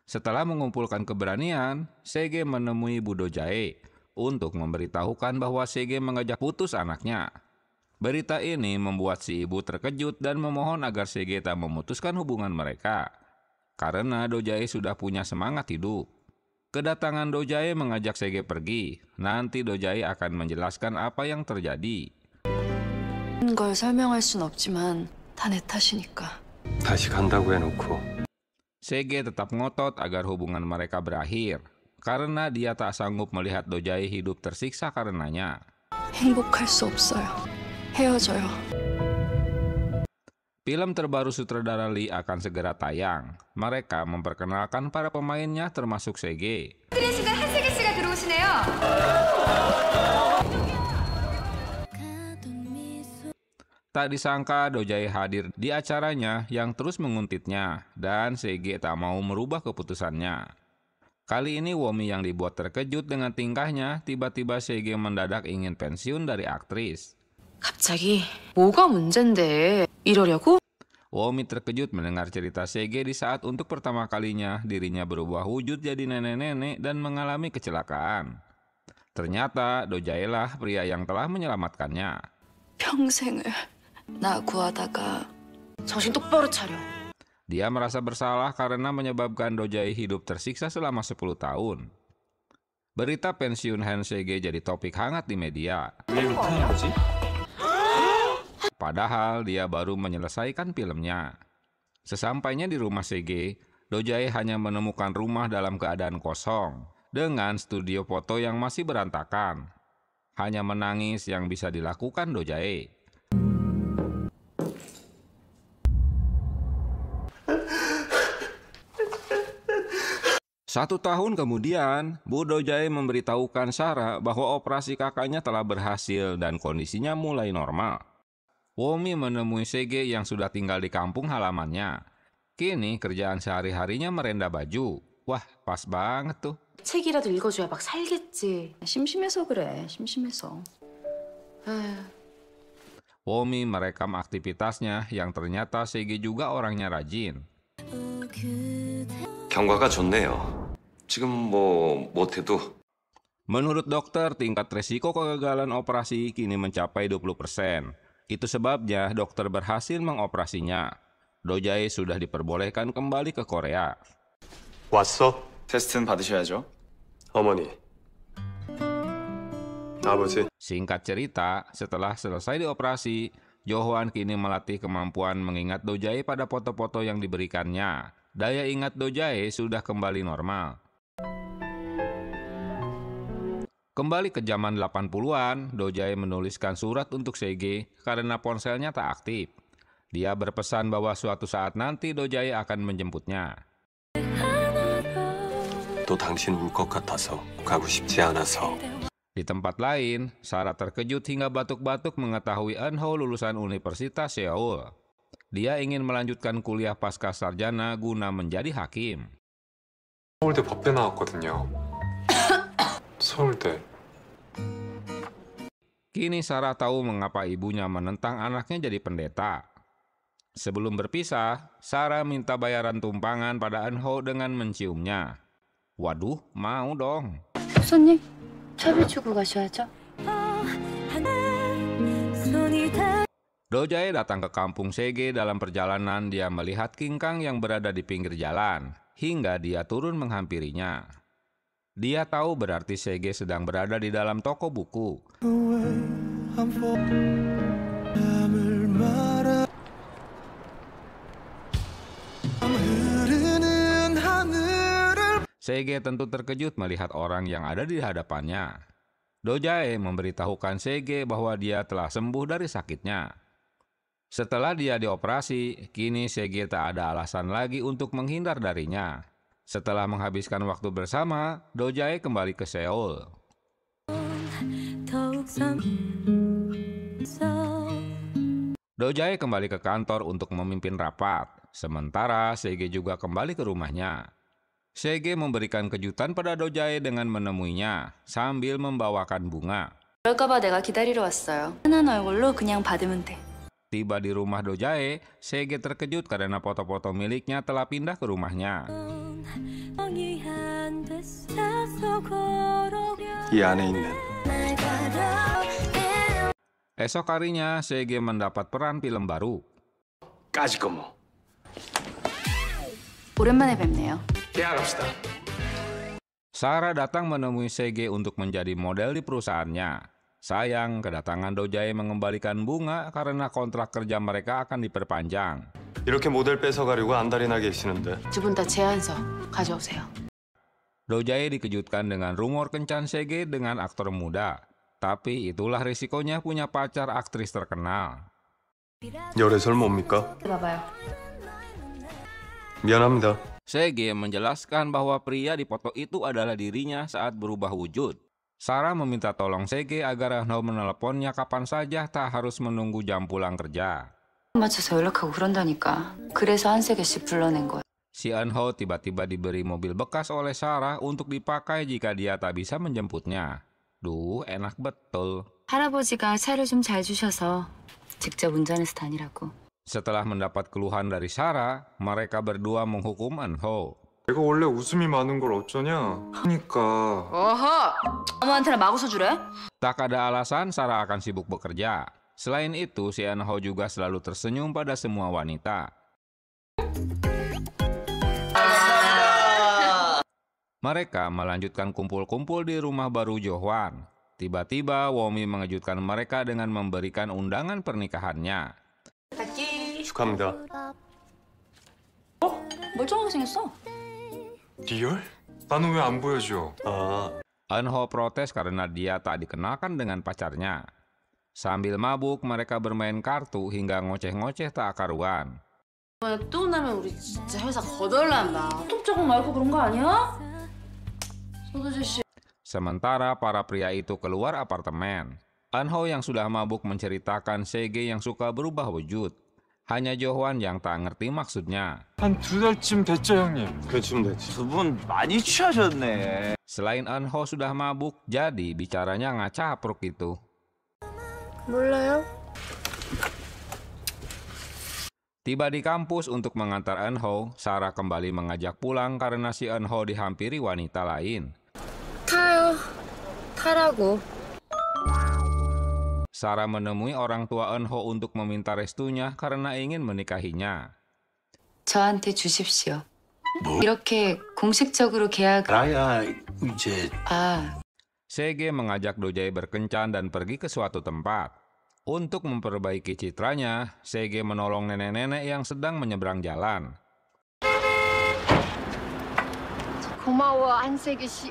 Setelah mengumpulkan keberanian, Sege menemui Bu Do-jae untuk memberitahukan bahwa Sege mengajak putus anaknya. Berita ini membuat si ibu terkejut dan memohon agar Sege tak memutuskan hubungan mereka. Karena Do-jae sudah punya semangat hidup. Kedatangan Do-jae mengajak Sege pergi. Nanti Do-jae akan menjelaskan apa yang terjadi. 걸 설명할 순 없지만 다 내 탓이니까. 다시 간다고 해놓고 Sege tetap ngotot agar hubungan mereka berakhir. Karena dia tak sanggup melihat Do-jae hidup tersiksa karenanya. 행복할 수 없어요. 헤어져요. Film terbaru sutradara Lee akan segera tayang. Mereka memperkenalkan para pemainnya termasuk Sege. 그의 순간 한세계 씨가 들어오시네요. Tak disangka Do-jae hadir di acaranya yang terus menguntitnya dan Sege tak mau merubah keputusannya. Kali ini Womi yang dibuat terkejut dengan tingkahnya. Tiba-tiba Sege mendadak ingin pensiun dari aktris. 갑자기 뭐가 문제인데 이러려고? Womi terkejut mendengar cerita Sege di saat untuk pertama kalinya dirinya berubah wujud jadi nenek-nenek dan mengalami kecelakaan. Ternyata Do-jae lah pria yang telah menyelamatkannya. 평생을 나 구하다가 정신 똑바로 차려. Dia merasa bersalah karena menyebabkan Do-jae hidup tersiksa selama 10 tahun. Berita pensiun Han Sege jadi topik hangat di media. Padahal dia baru menyelesaikan filmnya. Sesampainya di rumah Sege, Do-jae hanya menemukan rumah dalam keadaan kosong dengan studio foto yang masih berantakan. Hanya menangis yang bisa dilakukan Do-jae. Satu tahun kemudian, Bu Do-jae memberitahukan Sarah bahwa operasi kakaknya telah berhasil dan kondisinya mulai normal. Womi menemui Sege yang sudah tinggal di kampung halamannya. Kini kerjaan sehari-harinya merenda baju. Wah, pas banget tuh. 책이라도 읽어줘야 막 살겠지. 심심해서 그래. 심심해서. Womi merekam aktivitasnya yang ternyata Sege juga orangnya rajin. 경과가 좋네요. 지금 못해도. Menurut dokter, tingkat resiko kegagalan operasi kini mencapai 20%. Itu sebabnya dokter berhasil mengoperasinya. Do-jae sudah diperbolehkan kembali ke Korea. 왔어? 테스트는 받으셔야죠. 어머니. 아버지. Singkat cerita, setelah selesai dioperasi, Jo-hwan kini melatih kemampuan mengingat Do-jae pada foto-foto yang diberikannya. Daya ingat Do-jae sudah kembali normal. Kembali ke zaman 80-an, Do-jae menuliskan surat untuk Sege karena ponselnya tak aktif. Dia berpesan bahwa suatu saat nanti Do-jae akan menjemputnya. 또 당신 울 것 같아서 가고 싶지 않아서. Di tempat lain, Sarah terkejut hingga batuk-batuk mengetahui Eun-ho lulusan Universitas Seoul. Dia ingin melanjutkan kuliah pasca sarjana guna menjadi hakim. 서울대 법대 나왔거든요. 서울대. Kini Sarah tahu mengapa ibunya menentang anaknya jadi pendeta. Sebelum berpisah, Sarah minta bayaran tumpangan pada Eun-ho dengan menciumnya. Waduh, mau dong. 손님, 차비 주고 가셔야죠. Do-jae datang ke kampung Sege. Dalam perjalanan dia melihat King Kang yang berada di pinggir jalan, hingga dia turun menghampirinya. Dia tahu berarti Sege sedang berada di dalam toko buku. Sege tentu terkejut melihat orang yang ada di hadapannya. Do-jae memberitahukan Sege bahwa dia telah sembuh dari sakitnya. Setelah dia dioperasi, kini Sege tak ada alasan lagi untuk menghindar darinya. Setelah menghabiskan waktu bersama, Do-jae kembali ke Seoul. Do-jae kembali ke kantor untuk memimpin rapat. Sementara Sege juga kembali ke rumahnya. Sege memberikan kejutan pada Do-jae dengan menemuinya sambil membawakan bunga. 그럴까봐 내가 기다리러 왔어요. 흔한 얼굴로 그냥 받으면 돼. Tiba di rumah Do-jae, Sege terkejut karena foto-foto miliknya telah pindah ke rumahnya. 이 안에 있는 Esok harinya, Sege mendapat peran film baru. 까짓 거 뭐. 오랜만에 뵙네요. 계약합시다. Sarah datang menemui Sege untuk menjadi model di perusahaannya. Sayang, kedatangan Do-jae mengembalikan bunga karena kontrak kerja mereka akan diperpanjang. 이렇게 모델 뺏어가려고 안달이나 계시는데. 두 분 다 제안서 가져오세요. Do-jae dikejutkan dengan rumor kencan Sege dengan aktor muda. Tapi itulah risikonya punya pacar aktris terkenal. 열애설 뭡니까? 봐봐요. 미안합니다. Sege menjelaskan bahwa pria di foto itu adalah dirinya saat berubah wujud. Sarah meminta tolong Sege agar Eun-ho meneleponnya kapan saja, tak harus menunggu jam pulang kerja. 맞춰서 연락하고 그런다니까. 그래서 한세계 씨 불러낸 거야. Si Eun-ho tiba-tiba diberi mobil bekas oleh Sarah untuk dipakai jika dia tak bisa menjemputnya. Duh, enak betul. 할아버지가 차를 좀 잘 주셔서 직접 운전해서 다니라고. Setelah mendapat keluhan dari Sarah, mereka berdua menghukum Eun-ho. 내가 원래 웃음이 많은 걸 어쩌냐 하니까 어허! 아무한테나 마구서 주래? Tak ada alasan Sarah akan sibuk bekerja. Selain itu, si Eun-ho juga selalu tersenyum pada semua wanita. Mereka melanjutkan kumpul-kumpul di rumah baru Jo-hwan. Tiba-tiba, Womi mengejutkan mereka dengan memberikan undangan pernikahannya. 축하합니다. 멀쩡하게 생겼어. 리얼? 나는 왜 안 보여줘? Eun-ho protes karena dia tak dikenalkan dengan pacarnya. Sambil mabuk, mereka bermain kartu hingga ngoceh-ngoceh tak karuan. 또 나면 우리 진짜 회사 거덜난다. 톱자국 말고 그런 거 아니야? 서두재 씨. Sementara para pria itu keluar apartemen. Eun-ho yang sudah mabuk menceritakan Sege yang suka berubah wujud. Hanya Jo-hwan yang tak ngerti maksudnya. 한 2달쯤 됐죠 형님? 그쯤 됐지. 두 분 많이 취하셨네. Selain Eun-ho sudah mabuk, jadi bicaranya ngacapruk itu. 몰라요? Tiba di kampus untuk mengantar Eun-ho, Sarah kembali mengajak pulang karena si Eun-ho dihampiri wanita lain. 타요. 타라고. Sarah menemui orang tua Eun-ho untuk meminta restunya karena ingin menikahinya. 저한테 주십시오. 이렇게 공식적으로 계약... 나야 이제... Sege mengajak Do-jae berkencan dan pergi ke suatu tempat. Untuk memperbaiki citranya, Sege menolong nenek-nenek yang sedang menyeberang jalan. 고마워 한세계 씨.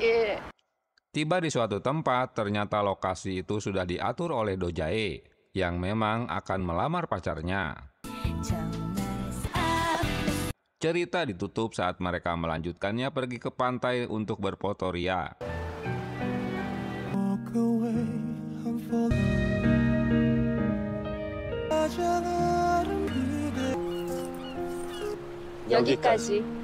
Tiba di suatu tempat, ternyata lokasi itu sudah diatur oleh Do-jae, yang memang akan melamar pacarnya. Cerita ditutup saat mereka melanjutkannya pergi ke pantai untuk berfoto ria. 여기까지.